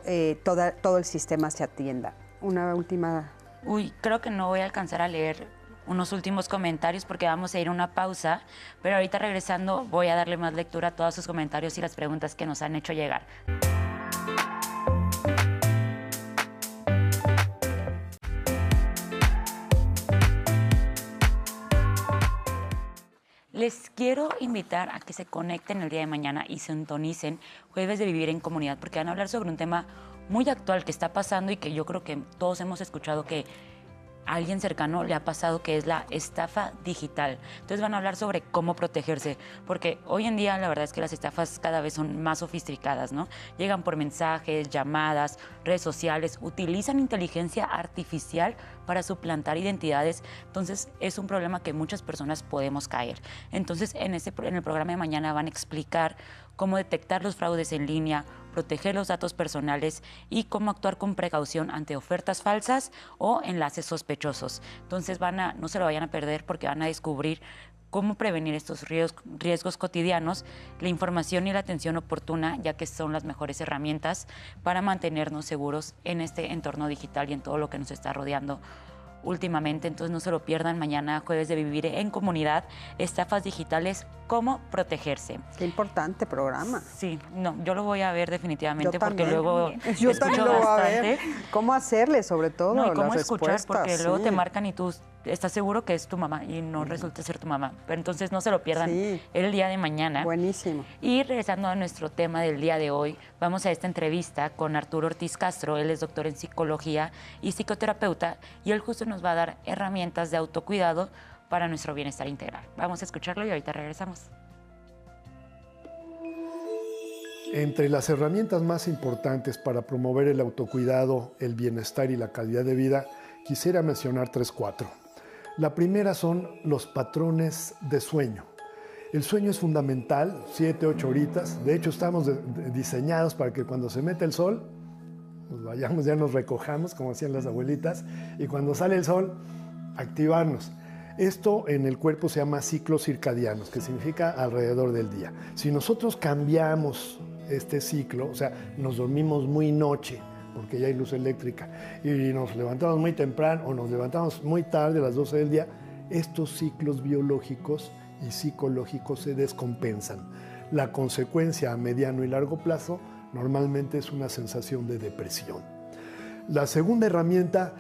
todo el sistema se atienda. Una última... Uy, creo que no voy a alcanzar a leer unos últimos comentarios porque vamos a ir a una pausa, pero ahorita regresando voy a darle más lectura a todos sus comentarios y las preguntas que nos han hecho llegar. Les quiero invitar a que se conecten el día de mañana y sintonicen Jueves de Vivir en Comunidad, porque van a hablar sobre un tema muy actual que está pasando y que yo creo que todos hemos escuchado que a alguien cercano le ha pasado, que es la estafa digital. Entonces van a hablar sobre cómo protegerse, porque hoy en día la verdad es que las estafas cada vez son más sofisticadas, ¿no? Llegan por mensajes, llamadas, redes sociales, utilizan inteligencia artificial para suplantar identidades. Entonces es un problema que muchas personas podemos caer. Entonces en el programa de mañana van a explicar cómo detectar los fraudes en línea, proteger los datos personales y cómo actuar con precaución ante ofertas falsas o enlaces sospechosos. Entonces no se lo vayan a perder porque van a descubrir cómo prevenir estos riesgos cotidianos, la información y la atención oportuna, ya que son las mejores herramientas para mantenernos seguros en este entorno digital y en todo lo que nos está rodeando últimamente. Entonces no se lo pierdan mañana, jueves de Vivir en Comunidad, estafas digitales, cómo protegerse. Qué importante programa. Sí, no, yo lo voy a ver definitivamente porque también. luego yo también lo voy a ver. bastante. ¿Cómo hacerle, sobre todo, No, y cómo las escuchar, porque respuestas? luego Sí. te marcan y tú estás seguro que es tu mamá y no resulta ser tu mamá. Pero entonces no se lo pierdan el día de mañana. Buenísimo. Y regresando a nuestro tema del día de hoy, vamos a esta entrevista con Arturo Ortiz Castro. Él es doctor en psicología y psicoterapeuta y él justo nos va a dar herramientas de autocuidado para nuestro bienestar integral. Vamos a escucharlo y ahorita regresamos. Entre las herramientas más importantes para promover el autocuidado, el bienestar y la calidad de vida, quisiera mencionar 3-4. La primera son los patrones de sueño. El sueño es fundamental, 7-8 horitas. De hecho, estamos diseñados para que cuando se mete el sol, nos vayamos, ya nos recojamos, como hacían las abuelitas, y cuando sale el sol, activarnos. Esto en el cuerpo se llama ciclos circadianos, que significa alrededor del día. Si nosotros cambiamos este ciclo, o sea, nos dormimos muy noche, porque ya hay luz eléctrica, y nos levantamos muy temprano o nos levantamos muy tarde, a las 12 del día, estos ciclos biológicos y psicológicos se descompensan. La consecuencia a mediano y largo plazo normalmente es una sensación de depresión. La segunda herramienta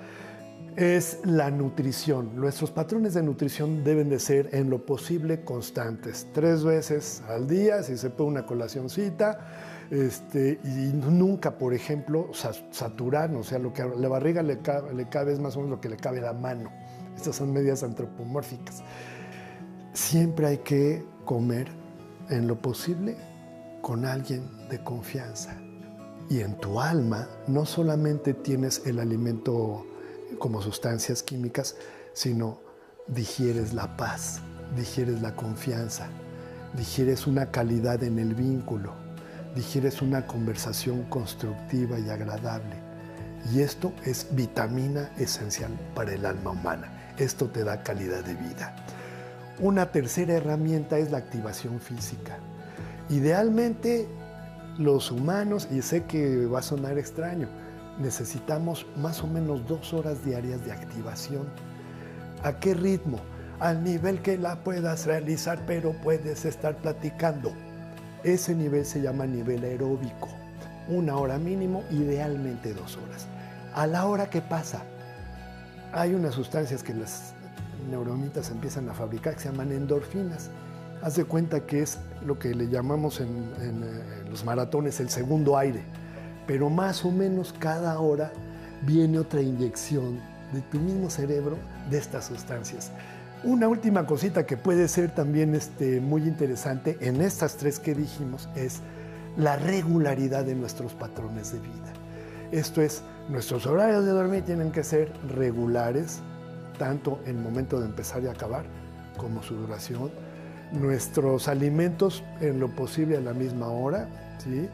es la nutrición. Nuestros patrones de nutrición deben de ser en lo posible constantes. 3 veces al día, si se puede una colacioncita, y nunca, por ejemplo, saturarnos. O sea, lo que a la barriga le cabe es más o menos lo que le cabe a la mano. Estas son medidas antropomórficas. Siempre hay que comer en lo posible con alguien de confianza. Y en tu alma no solamente tienes el alimento como sustancias químicas, sino digieres la paz, digieres la confianza, digieres una calidad en el vínculo, digieres una conversación constructiva y agradable. Y esto es vitamina esencial para el alma humana. Esto te da calidad de vida. Una tercera herramienta es la activación física. Idealmente, los humanos, y sé que va a sonar extraño, necesitamos más o menos 2 horas diarias de activación. ¿A qué ritmo? Al nivel que la puedas realizar, pero puedes estar platicando. Ese nivel se llama nivel aeróbico. 1 hora mínimo, idealmente 2 horas. A la hora que pasa, hay unas sustancias que las neuronitas empiezan a fabricar que se llaman endorfinas. Haz de cuenta que es lo que le llamamos en los maratones el segundo aire. Pero más o menos cada hora viene otra inyección de tu mismo cerebro de estas sustancias. Una última cosita que puede ser también muy interesante en estas 3 que dijimos es la regularidad de nuestros patrones de vida. Esto es, nuestros horarios de dormir tienen que ser regulares, tanto en el momento de empezar y acabar, como su duración. Nuestros alimentos en lo posible a la misma hora, ¿sí?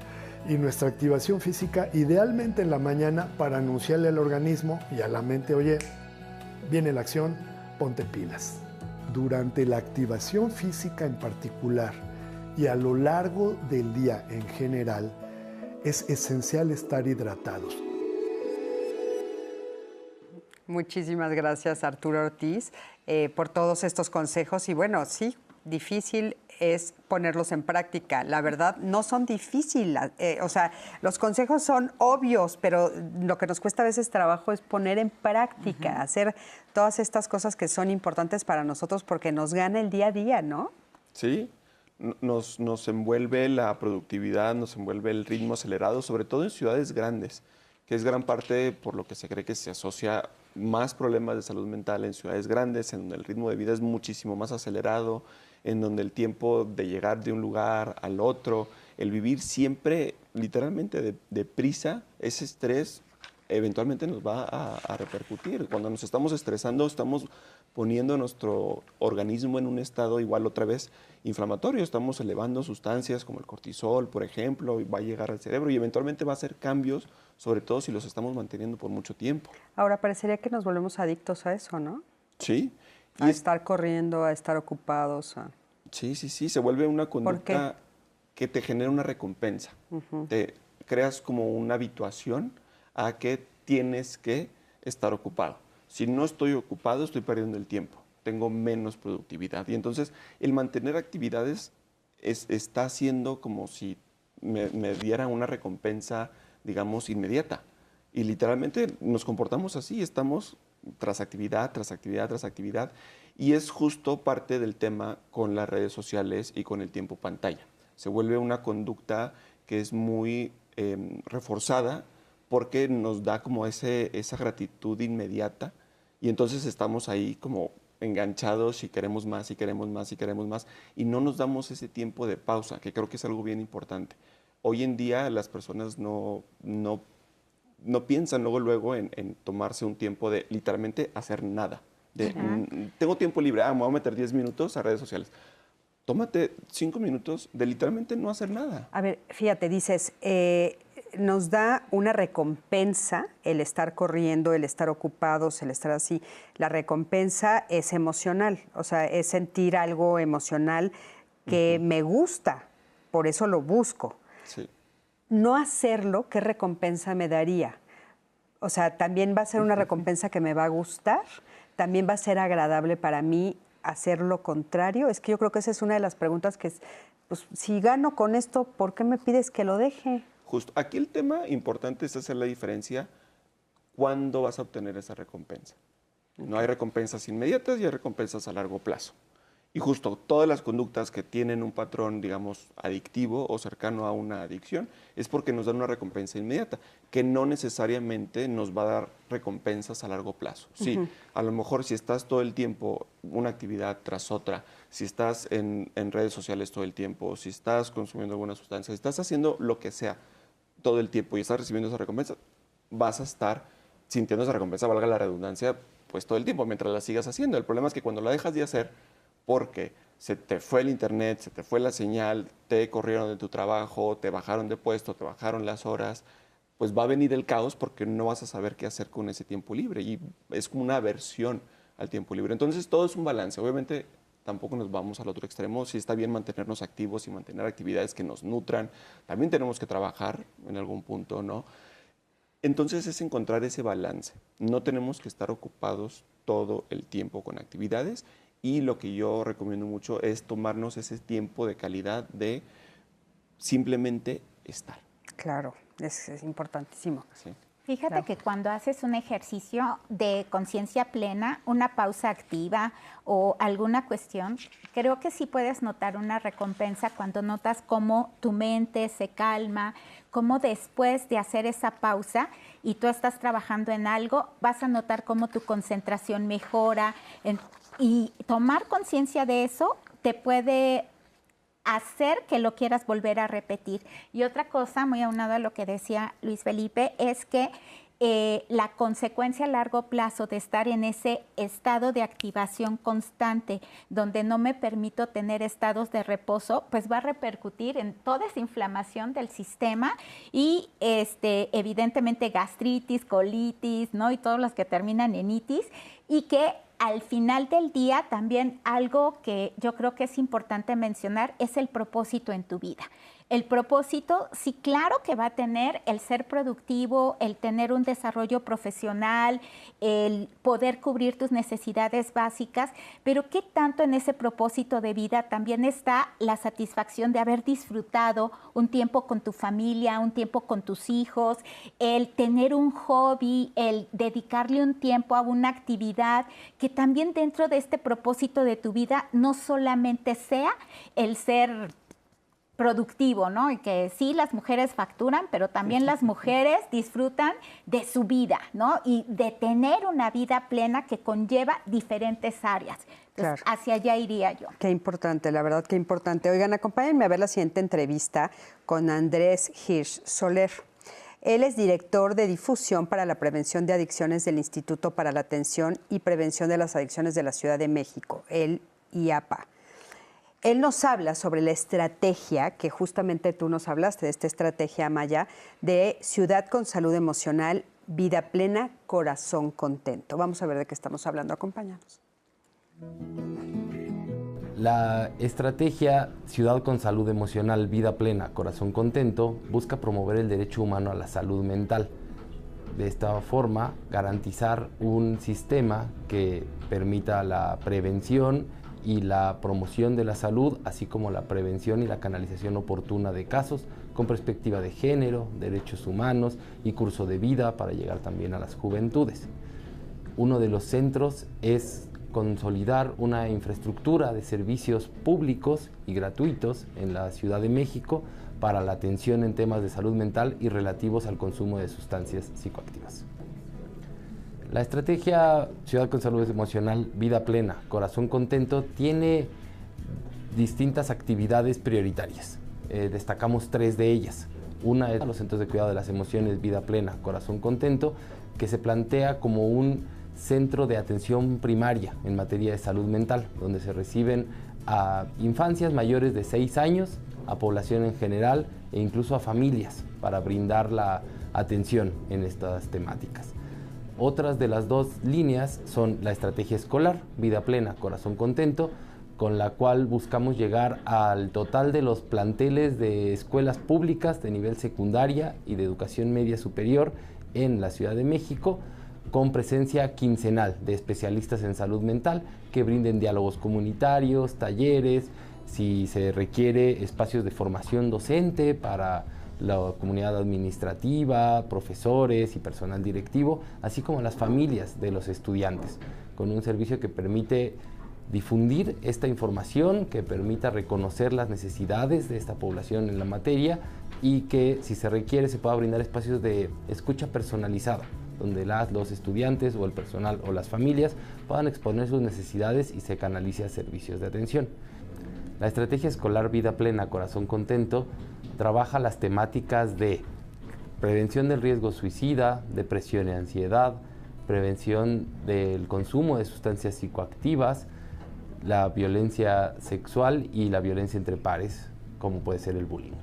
Y nuestra activación física idealmente en la mañana para anunciarle al organismo y a la mente, oye, viene la acción, ponte pilas. Durante la activación física en particular y a lo largo del día en general, es esencial estar hidratados. Muchísimas gracias, Arturo Ortiz, por todos estos consejos. Y bueno, sí, difícil es ponerlos en práctica. La verdad, no son difíciles. O sea, los consejos son obvios, pero lo que nos cuesta a veces trabajo es poner en práctica, hacer todas estas cosas que son importantes para nosotros porque nos gana el día a día, ¿no? Sí, nos envuelve la productividad, nos envuelve el ritmo acelerado, sobre todo en ciudades grandes, que es gran parte por lo que se cree que se asocia más problemas de salud mental en ciudades grandes, en donde el ritmo de vida es muchísimo más acelerado, en donde el tiempo de llegar de un lugar al otro, el vivir siempre literalmente deprisa, ese estrés eventualmente nos va a repercutir. Cuando nos estamos estresando, estamos poniendo nuestro organismo en un estado igual otra vez inflamatorio. Estamos elevando sustancias como el cortisol, por ejemplo, y va a llegar al cerebro y eventualmente va a hacer cambios, sobre todo si los estamos manteniendo por mucho tiempo. Ahora, parecería que nos volvemos adictos a eso, ¿no? Sí. A estar corriendo, a estar ocupados. Sí, se vuelve una conducta que te genera una recompensa. Te creas como una habituación a que tienes que estar ocupado. Si no estoy ocupado, estoy perdiendo el tiempo, tengo menos productividad. Y entonces el mantener actividades está haciendo como si me diera una recompensa, digamos, inmediata. Y literalmente nos comportamos así, estamos tras actividad, tras actividad, tras actividad. Y es justo parte del tema con las redes sociales y con el tiempo pantalla. Se vuelve una conducta que es muy reforzada porque nos da como esa gratitud inmediata y entonces estamos ahí como enganchados y queremos más y queremos más y queremos más y no nos damos ese tiempo de pausa, que creo que es algo bien importante. Hoy en día las personas no piensan luego en tomarse un tiempo de literalmente hacer nada. Tengo tiempo libre, me voy a meter 10 minutos a redes sociales. Tómate 5 minutos de literalmente no hacer nada. A ver, fíjate, dices, nos da una recompensa el estar corriendo, el estar ocupados, el estar así. La recompensa es emocional, o sea, es sentir algo emocional que me gusta, por eso lo busco. Sí. No hacerlo, ¿qué recompensa me daría? O sea, también va a ser una recompensa que me va a gustar, también va a ser agradable para mí hacer lo contrario. Es que yo creo que esa es una de las preguntas que es, pues, si gano con esto, ¿por qué me pides que lo deje? Justo. Aquí el tema importante es hacer la diferencia cuándo vas a obtener esa recompensa. No hay recompensas inmediatas y hay recompensas a largo plazo. Y justo todas las conductas que tienen un patrón, digamos, adictivo o cercano a una adicción, es porque nos dan una recompensa inmediata, que no necesariamente nos va a dar recompensas a largo plazo. Sí, a lo mejor si estás todo el tiempo una actividad tras otra, si estás en redes sociales todo el tiempo, si estás consumiendo alguna sustancia, si estás haciendo lo que sea todo el tiempo y estás recibiendo esa recompensa, vas a estar sintiendo esa recompensa, valga la redundancia, pues todo el tiempo, mientras la sigas haciendo. El problema es que cuando la dejas de hacer, porque se te fue el internet, se te fue la señal, te corrieron de tu trabajo, te bajaron de puesto, te bajaron las horas, pues va a venir el caos porque no vas a saber qué hacer con ese tiempo libre y es como una aversión al tiempo libre. Entonces todo es un balance. Obviamente tampoco nos vamos al otro extremo. Sí está bien mantenernos activos y mantener actividades que nos nutran. También tenemos que trabajar en algún punto, ¿no? Entonces es encontrar ese balance. No tenemos que estar ocupados todo el tiempo con actividades. Y lo que yo recomiendo mucho es tomarnos ese tiempo de calidad de simplemente estar. Claro, es importantísimo. Sí. Fíjate que cuando haces un ejercicio de conciencia plena, una pausa activa o alguna cuestión, creo que sí puedes notar una recompensa cuando notas cómo tu mente se calma, cómo después de hacer esa pausa y tú estás trabajando en algo, vas a notar cómo tu concentración mejora. Y tomar conciencia de eso te puede hacer que lo quieras volver a repetir. Y otra cosa, muy aunado a lo que decía Luis Felipe, es que la consecuencia a largo plazo de estar en ese estado de activación constante, donde no me permito tener estados de reposo, pues va a repercutir en toda esa inflamación del sistema y evidentemente gastritis, colitis, ¿no? Y todos los que terminan en itis, y que al final del día también algo que yo creo que es importante mencionar es el propósito en tu vida. El propósito, sí, claro que va a tener el ser productivo, el tener un desarrollo profesional, el poder cubrir tus necesidades básicas, pero ¿qué tanto en ese propósito de vida también está la satisfacción de haber disfrutado un tiempo con tu familia, un tiempo con tus hijos, el tener un hobby, el dedicarle un tiempo a una actividad que también dentro de este propósito de tu vida no solamente sea el ser productivo, ¿no? Y que sí, las mujeres facturan, pero también las mujeres disfrutan de su vida, ¿no? Y de tener una vida plena que conlleva diferentes áreas. Entonces, claro, hacia allá iría yo. Qué importante, la verdad, qué importante. Oigan, acompáñenme a ver la siguiente entrevista con Andrés Hirsch Soler. Él es director de difusión para la prevención de adicciones del Instituto para la Atención y Prevención de las Adicciones de la Ciudad de México, el IAPA. Él nos habla sobre la estrategia, que justamente tú nos hablaste de esta estrategia, Maya, de Ciudad con Salud Emocional, Vida Plena, Corazón Contento. Vamos a ver de qué estamos hablando. Acompáñanos. La estrategia Ciudad con Salud Emocional, Vida Plena, Corazón Contento busca promover el derecho humano a la salud mental. De esta forma, garantizar un sistema que permita la prevención y la promoción de la salud, así como la prevención y la canalización oportuna de casos con perspectiva de género, derechos humanos y curso de vida para llegar también a las juventudes. Uno de los centros es consolidar una infraestructura de servicios públicos y gratuitos en la Ciudad de México para la atención en temas de salud mental y relativos al consumo de sustancias psicoactivas. La estrategia Ciudad con Salud Emocional, Vida Plena, Corazón Contento tiene distintas actividades prioritarias. Destacamos 3 de ellas. Una es los centros de cuidado de las emociones, Vida Plena, Corazón Contento, que se plantea como un centro de atención primaria en materia de salud mental, donde se reciben a infancias mayores de 6 años, a población en general e incluso a familias para brindar la atención en estas temáticas. Otras de las 2 líneas son la estrategia escolar, Vida Plena, Corazón Contento, con la cual buscamos llegar al total de los planteles de escuelas públicas de nivel secundaria y de educación media superior en la Ciudad de México, con presencia quincenal de especialistas en salud mental que brinden diálogos comunitarios, talleres, si se requiere espacios de formación docente para la comunidad administrativa, profesores y personal directivo, así como las familias de los estudiantes, con un servicio que permite difundir esta información, que permita reconocer las necesidades de esta población en la materia y que, si se requiere, se pueda brindar espacios de escucha personalizada, donde los estudiantes o el personal o las familias puedan exponer sus necesidades y se canalice a servicios de atención. La estrategia escolar Vida Plena, Corazón Contento trabaja las temáticas de prevención del riesgo suicida, depresión y ansiedad, prevención del consumo de sustancias psicoactivas, la violencia sexual y la violencia entre pares, como puede ser el bullying.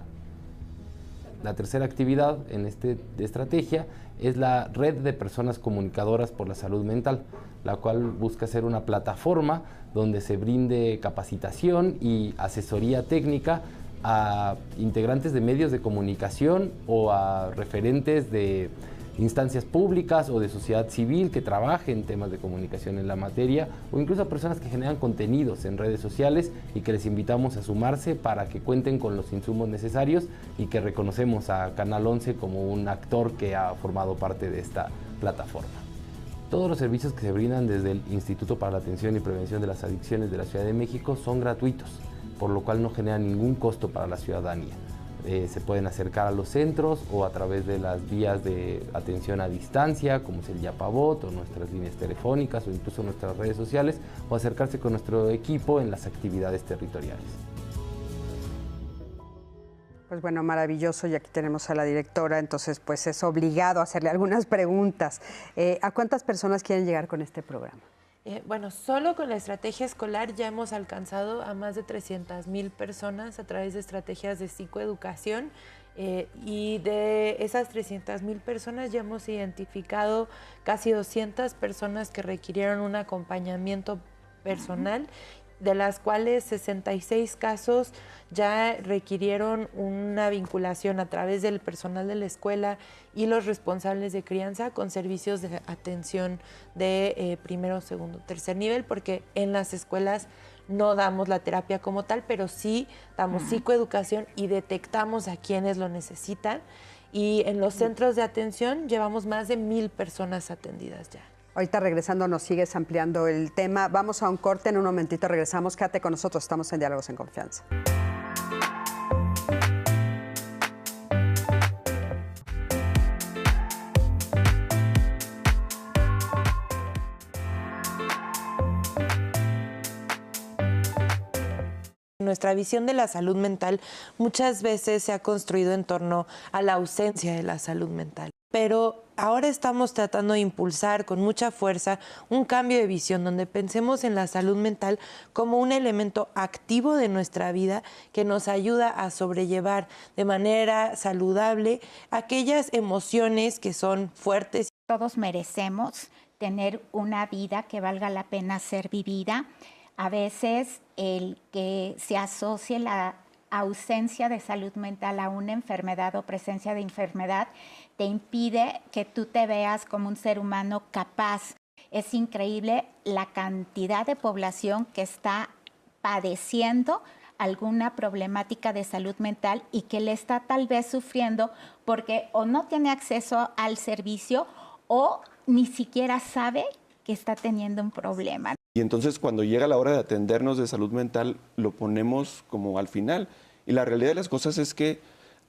La tercera actividad en esta estrategia es la red de personas comunicadoras por la salud mental, la cual busca ser una plataforma donde se brinde capacitación y asesoría técnica a integrantes de medios de comunicación o a referentes de instancias públicas o de sociedad civil que trabajen temas de comunicación en la materia, o incluso a personas que generan contenidos en redes sociales y que les invitamos a sumarse para que cuenten con los insumos necesarios y que reconocemos a Canal 11 como un actor que ha formado parte de esta plataforma. Todos los servicios que se brindan desde el Instituto para la Atención y Prevención de las Adicciones de la Ciudad de México son gratuitos, por lo cual no generan ningún costo para la ciudadanía. Se pueden acercar a los centros o a través de las vías de atención a distancia, como es el Yapabot o nuestras líneas telefónicas o incluso nuestras redes sociales, o acercarse con nuestro equipo en las actividades territoriales. Pues bueno, maravilloso, y aquí tenemos a la directora, entonces pues es obligado a hacerle algunas preguntas. ¿A cuántas personas quieren llegar con este programa? Bueno, solo con la estrategia escolar ya hemos alcanzado a más de 300,000 personas a través de estrategias de psicoeducación, y de esas 300,000 personas ya hemos identificado casi 200 personas que requirieron un acompañamiento personal, de las cuales 66 casos ya requirieron una vinculación a través del personal de la escuela y los responsables de crianza con servicios de atención de primero, segundo, tercer nivel, porque en las escuelas no damos la terapia como tal, pero sí damos psicoeducación y detectamos a quienes lo necesitan. Y en los centros de atención llevamos más de 1,000 personas atendidas ya. Ahorita regresando nos sigues ampliando el tema. Vamos a un corte, en un momentito regresamos. Quédate con nosotros, estamos en Diálogos en Confianza. Nuestra visión de la salud mental muchas veces se ha construido en torno a la ausencia de la salud mental. Pero ahora estamos tratando de impulsar con mucha fuerza un cambio de visión donde pensemos en la salud mental como un elemento activo de nuestra vida que nos ayuda a sobrellevar de manera saludable aquellas emociones que son fuertes. Todos merecemos tener una vida que valga la pena ser vivida. A veces el que se asocie la ausencia de salud mental a una enfermedad o presencia de enfermedad te impide que tú te veas como un ser humano capaz. Es increíble la cantidad de población que está padeciendo alguna problemática de salud mental y que le está tal vez sufriendo porque o no tiene acceso al servicio o ni siquiera sabe que está teniendo un problema. Y entonces cuando llega la hora de atendernos de salud mental, lo ponemos como al final. Y la realidad de las cosas es que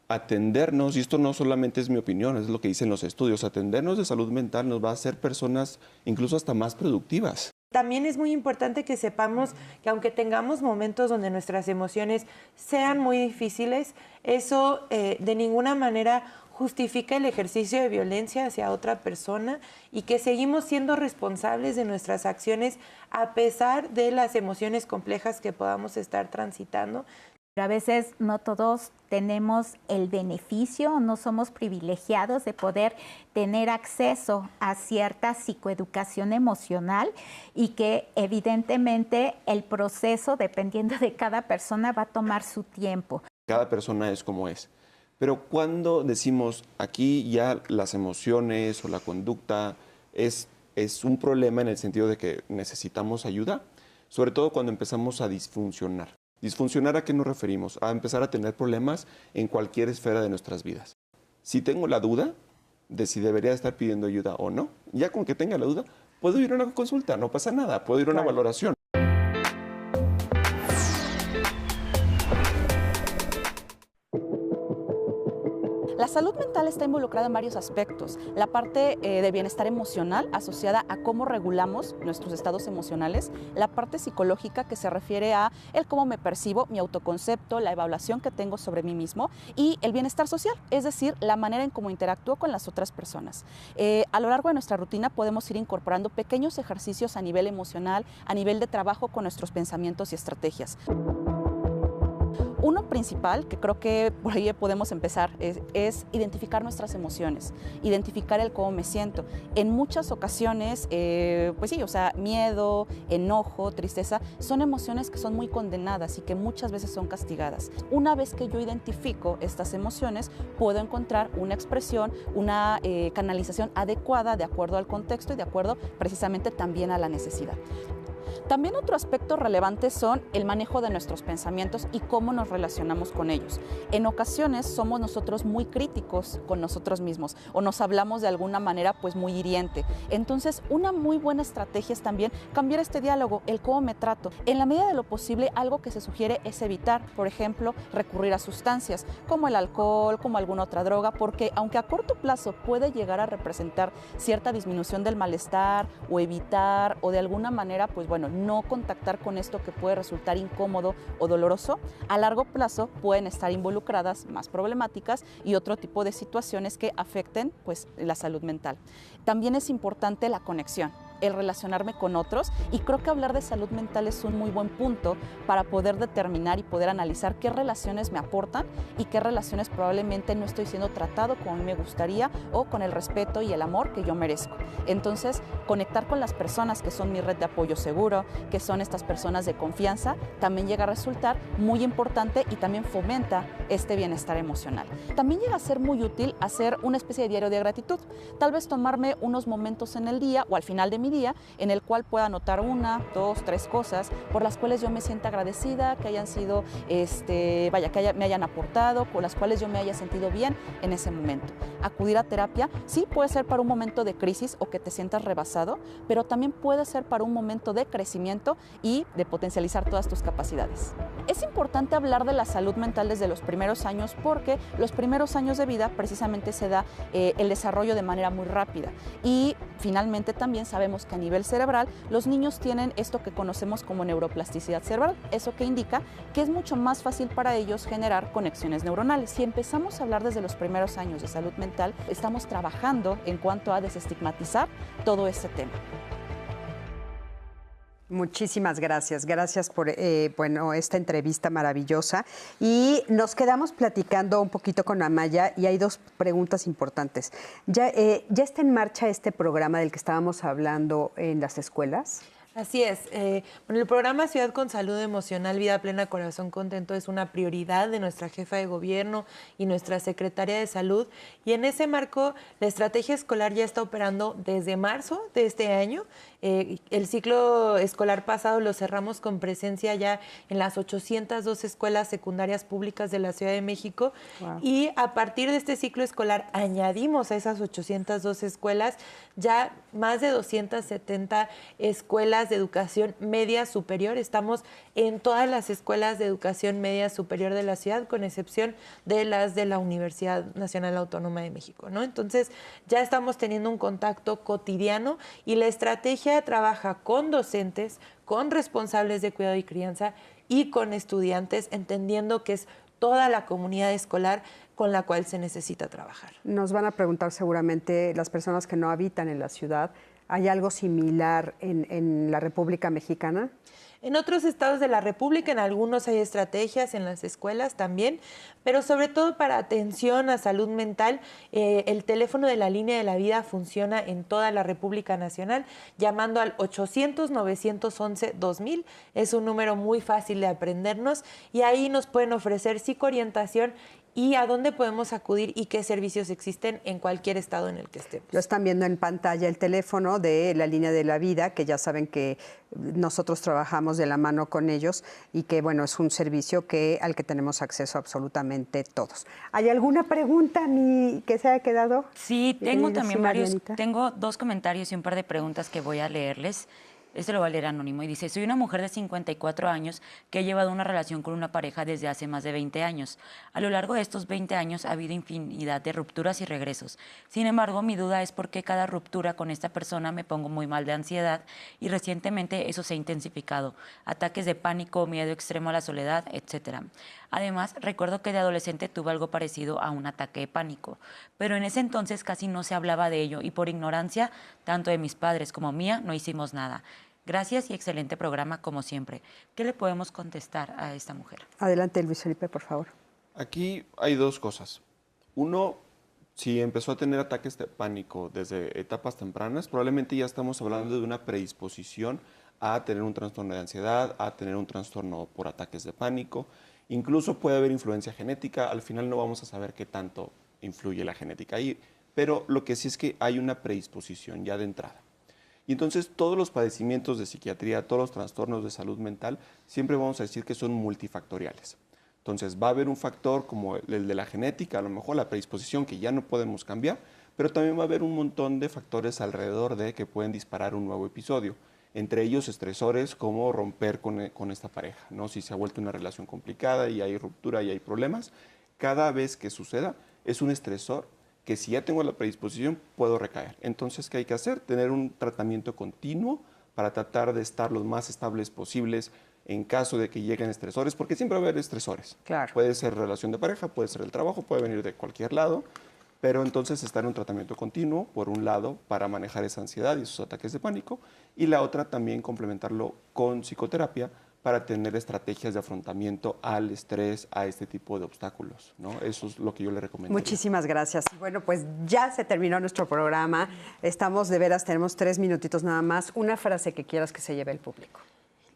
atendernos, y esto no solamente es mi opinión, es lo que dicen los estudios, atendernos de salud mental nos va a hacer personas incluso hasta más productivas. También es muy importante que sepamos que aunque tengamos momentos donde nuestras emociones sean muy difíciles, eso de ninguna manera justifica el ejercicio de violencia hacia otra persona y que seguimos siendo responsables de nuestras acciones a pesar de las emociones complejas que podamos estar transitando. A veces no todos tenemos el beneficio, no somos privilegiados de poder tener acceso a cierta psicoeducación emocional y que evidentemente el proceso, dependiendo de cada persona, va a tomar su tiempo. Cada persona es como es. Pero cuando decimos aquí ya las emociones o la conducta es un problema en el sentido de que necesitamos ayuda, sobre todo cuando empezamos a disfuncionar. ¿Disfuncionar a qué nos referimos? A empezar a tener problemas en cualquier esfera de nuestras vidas. Si tengo la duda de si debería estar pidiendo ayuda o no, ya con que tenga la duda, puedo ir a una consulta, no pasa nada, puedo ir a una valoración. La salud mental está involucrada en varios aspectos. La parte de bienestar emocional asociada a cómo regulamos nuestros estados emocionales, la parte psicológica que se refiere a el cómo me percibo, mi autoconcepto, la evaluación que tengo sobre mí mismo y el bienestar social, es decir, la manera en cómo interactúo con las otras personas. A lo largo de nuestra rutina podemos ir incorporando pequeños ejercicios a nivel emocional, a nivel de trabajo con nuestros pensamientos y estrategias. Uno principal, que creo que por ahí podemos empezar, es identificar nuestras emociones, identificar el cómo me siento. En muchas ocasiones, pues sí, o sea, miedo, enojo, tristeza, son emociones que son muy condenadas y que muchas veces son castigadas. Una vez que yo identifico estas emociones, puedo encontrar una expresión, una canalización adecuada de acuerdo al contexto y de acuerdo precisamente también a la necesidad. También otro aspecto relevante son el manejo de nuestros pensamientos y cómo nos relacionamos con ellos. En ocasiones somos nosotros muy críticos con nosotros mismos o nos hablamos de alguna manera pues muy hiriente. Entonces una muy buena estrategia es también cambiar este diálogo, el cómo me trato. En la medida de lo posible algo que se sugiere es evitar, por ejemplo, recurrir a sustancias como el alcohol, como alguna otra droga, porque aunque a corto plazo puede llegar a representar cierta disminución del malestar o evitar o de alguna manera pues bueno, no contactar con esto que puede resultar incómodo o doloroso, a largo plazo pueden estar involucradas más problemáticas y otro tipo de situaciones que afecten pues, la salud mental. También es importante la conexión, el relacionarme con otros y creo que hablar de salud mental es un muy buen punto para poder determinar y poder analizar qué relaciones me aportan y qué relaciones probablemente no estoy siendo tratado como me gustaría o con el respeto y el amor que yo merezco. Entonces, conectar con las personas que son mi red de apoyo seguro, que son estas personas de confianza, también llega a resultar muy importante y también fomenta este bienestar emocional. También llega a ser muy útil hacer una especie de diario de gratitud, tal vez tomarme unos momentos en el día o al final de mi día en el cual pueda anotar 1, 2, 3 cosas por las cuales yo me sienta agradecida, que hayan sido, me hayan aportado, con las cuales yo me haya sentido bien en ese momento. Acudir a terapia, sí, puede ser para un momento de crisis o que te sientas rebasado, pero también puede ser para un momento de crecimiento y de potencializar todas tus capacidades. Es importante hablar de la salud mental desde los primeros años porque los primeros años de vida precisamente se da el desarrollo de manera muy rápida y finalmente también sabemos sabemos que a nivel cerebral los niños tienen esto que conocemos como neuroplasticidad cerebral. Eso que indica que es mucho más fácil para ellos generar conexiones neuronales. Si empezamos a hablar desde los primeros años de salud mental, estamos trabajando en cuanto a desestigmatizar todo este tema. Muchísimas gracias. Gracias por esta entrevista maravillosa. Y nos quedamos platicando un poquito con Amaya y hay dos preguntas importantes. ¿Ya está en marcha este programa del que estábamos hablando en las escuelas? Así es. Bueno, el programa Ciudad con Salud Emocional, Vida Plena, Corazón Contento es una prioridad de nuestra jefa de gobierno y nuestra secretaria de Salud. Y en ese marco, la estrategia escolar ya está operando desde marzo de este año. El ciclo escolar pasado lo cerramos con presencia ya en las 802 escuelas secundarias públicas de la Ciudad de México. Wow. Y a partir de este ciclo escolar añadimos a esas 802 escuelas ya más de 270 escuelas de educación media superior. Estamos en todas las escuelas de educación media superior de la ciudad, con excepción de las de la Universidad Nacional Autónoma de México, ¿no? Entonces, ya estamos teniendo un contacto cotidiano y la estrategia trabaja con docentes, con responsables de cuidado y crianza y con estudiantes, entendiendo que es toda la comunidad escolar con la cual se necesita trabajar. Nos van a preguntar seguramente las personas que no habitan en la ciudad, ¿hay algo similar en la República Mexicana? En otros estados de la República, en algunos hay estrategias, en las escuelas también, pero sobre todo para atención a salud mental, el teléfono de la Línea de la Vida funciona en toda la República Nacional, llamando al 800-911-2000. Es un número muy fácil de aprendernos y ahí nos pueden ofrecer psicoorientación y a dónde podemos acudir y qué servicios existen en cualquier estado en el que estemos. Lo están viendo en pantalla el teléfono de la Línea de la Vida, que ya saben que nosotros trabajamos de la mano con ellos y que, bueno, es un servicio al que tenemos acceso absolutamente todos. ¿Hay alguna pregunta que se haya quedado? Sí, tengo también varios. Tengo dos comentarios y un par de preguntas que voy a leerles. Este lo va a leer anónimo y dice: soy una mujer de 54 años que ha llevado una relación con una pareja desde hace más de 20 años. A lo largo de estos 20 años ha habido infinidad de rupturas y regresos. Sin embargo, mi duda es por qué cada ruptura con esta persona me pongo muy mal de ansiedad y recientemente eso se ha intensificado. Ataques de pánico, miedo extremo a la soledad, etc. Además, recuerdo que de adolescente tuve algo parecido a un ataque de pánico, pero en ese entonces casi no se hablaba de ello y por ignorancia, tanto de mis padres como mía, no hicimos nada. Gracias y excelente programa, como siempre. ¿Qué le podemos contestar a esta mujer? Adelante, Luis Felipe, por favor. Aquí hay dos cosas. Uno, si empezó a tener ataques de pánico desde etapas tempranas, probablemente ya estamos hablando de una predisposición a tener un trastorno de ansiedad, a tener un trastorno por ataques de pánico. Incluso puede haber influencia genética. Al final no vamos a saber qué tanto influye la genética ahí, pero lo que sí es que hay una predisposición ya de entrada. Y entonces todos los padecimientos de psiquiatría, todos los trastornos de salud mental, siempre vamos a decir que son multifactoriales. Entonces va a haber un factor como el de la genética, a lo mejor la predisposición que ya no podemos cambiar, pero también va a haber un montón de factores alrededor de que pueden disparar un nuevo episodio. Entre ellos estresores como romper con esta pareja, ¿no? Si se ha vuelto una relación complicada y hay ruptura y hay problemas, cada vez que suceda es un estresor que si ya tengo la predisposición puedo recaer. Entonces, ¿qué hay que hacer? Tener un tratamiento continuo para tratar de estar lo más estables posibles en caso de que lleguen estresores, porque siempre va a haber estresores. Claro. Puede ser relación de pareja, puede ser el trabajo, puede venir de cualquier lado, pero entonces estar en un tratamiento continuo, por un lado, para manejar esa ansiedad y esos ataques de pánico, y la otra también complementarlo con psicoterapia para tener estrategias de afrontamiento al estrés, a este tipo de obstáculos, ¿no? Eso es lo que yo le recomiendo. Muchísimas gracias. Bueno, pues ya se terminó nuestro programa. Estamos de veras, tenemos 3 minutitos nada más. Una frase que quieras que se lleve el público.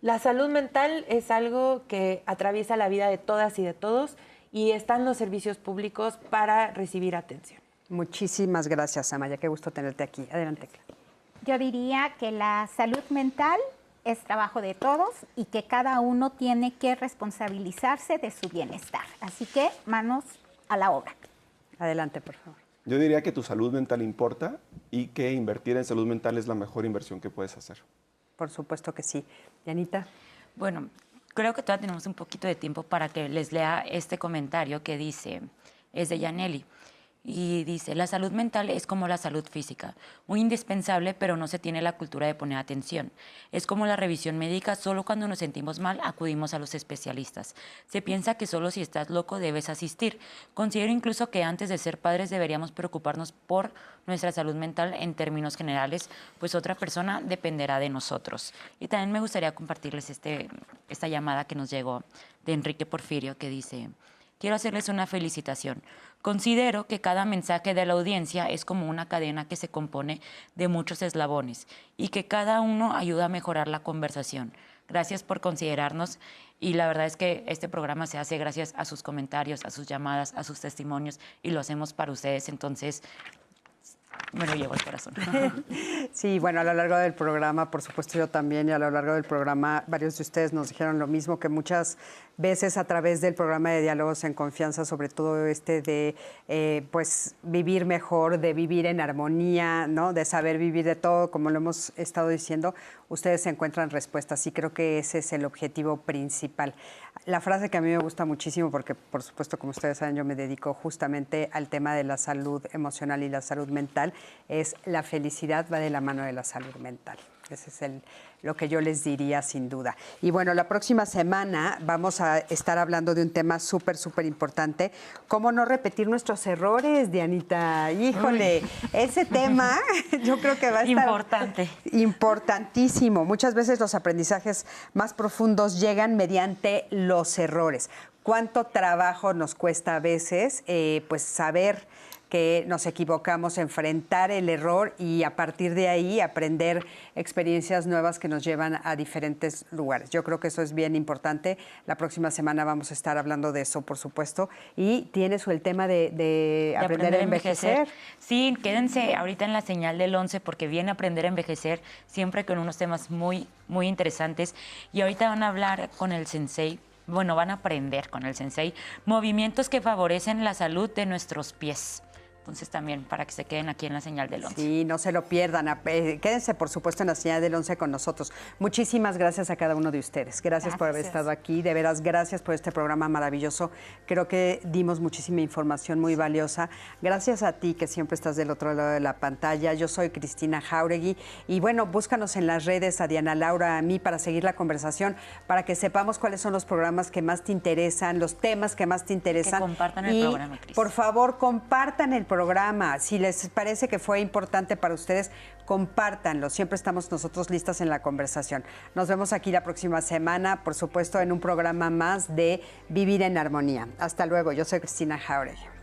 La salud mental es algo que atraviesa la vida de todas y de todos y están los servicios públicos para recibir atención. Muchísimas gracias, Amaya. Qué gusto tenerte aquí. Adelante, Clara. Yo diría que la salud mental es trabajo de todos y que cada uno tiene que responsabilizarse de su bienestar. Así que manos a la obra. Adelante, por favor. Yo diría que tu salud mental importa y que invertir en salud mental es la mejor inversión que puedes hacer. Por supuesto que sí. Yanita. Bueno, creo que todavía tenemos un poquito de tiempo para que les lea este comentario que dice, es de Yaneli. Y dice, la salud mental es como la salud física, muy indispensable, pero no se tiene la cultura de poner atención. Es como la revisión médica, solo cuando nos sentimos mal acudimos a los especialistas. Se piensa que solo si estás loco debes asistir. Considero incluso que antes de ser padres deberíamos preocuparnos por nuestra salud mental en términos generales, pues otra persona dependerá de nosotros. Y también me gustaría compartirles esta llamada que nos llegó de Enrique Porfirio, que dice... Quiero hacerles una felicitación. Considero que cada mensaje de la audiencia es como una cadena que se compone de muchos eslabones y que cada uno ayuda a mejorar la conversación. Gracias por considerarnos y la verdad es que este programa se hace gracias a sus comentarios, a sus llamadas, a sus testimonios y lo hacemos para ustedes. Entonces, me lo llevo al corazón. Sí, bueno, a lo largo del programa, por supuesto yo también, y a lo largo del programa varios de ustedes nos dijeron lo mismo, que muchas veces a través del programa de Diálogos en Confianza, sobre todo de pues vivir mejor, de vivir en armonía, ¿no? De saber vivir de todo, como lo hemos estado diciendo, ustedes encuentran respuestas y creo que ese es el objetivo principal. La frase que a mí me gusta muchísimo, porque por supuesto, como ustedes saben, yo me dedico justamente al tema de la salud emocional y la salud mental, es la felicidad va de la mano de la salud mental. Ese es lo que yo les diría sin duda. Y bueno, la próxima semana vamos a estar hablando de un tema súper, súper importante. ¿Cómo no repetir nuestros errores, Dianita? Híjole, ese tema yo creo que va a estar... Importantísimo. Muchas veces los aprendizajes más profundos llegan mediante los errores. ¿Cuánto trabajo nos cuesta a veces pues saber que nos equivocamos, enfrentar el error y a partir de ahí aprender experiencias nuevas que nos llevan a diferentes lugares? Yo creo que eso es bien importante. La próxima semana vamos a estar hablando de eso, por supuesto. Y tienes el tema de aprender a envejecer. Sí, quédense ahorita en la señal del 11 porque viene Aprender a Envejecer, siempre con unos temas muy, muy interesantes. Y ahorita van a hablar con el sensei. Bueno, van a aprender con el sensei movimientos que favorecen la salud de nuestros pies. Entonces también para que se queden aquí en la señal del 11. Sí, no se lo pierdan. Quédense, por supuesto, en la señal del 11 con nosotros. Muchísimas gracias a cada uno de ustedes. Gracias por haber estado aquí. De veras, gracias por este programa maravilloso. Creo que dimos muchísima información muy valiosa. Gracias a ti, que siempre estás del otro lado de la pantalla. Yo soy Cristina Jáuregui. Y bueno, búscanos en las redes, a Diana Laura, a mí, para seguir la conversación, para que sepamos cuáles son los programas que más te interesan, los temas que más te interesan. Que compartan el programa, Cris. Por favor, compartan el programa. Si les parece que fue importante para ustedes, compártanlo. Siempre estamos nosotros listas en la conversación. Nos vemos aquí la próxima semana, por supuesto, en un programa más de Vivir en Armonía. Hasta luego. Yo soy Cristina Jáuregui.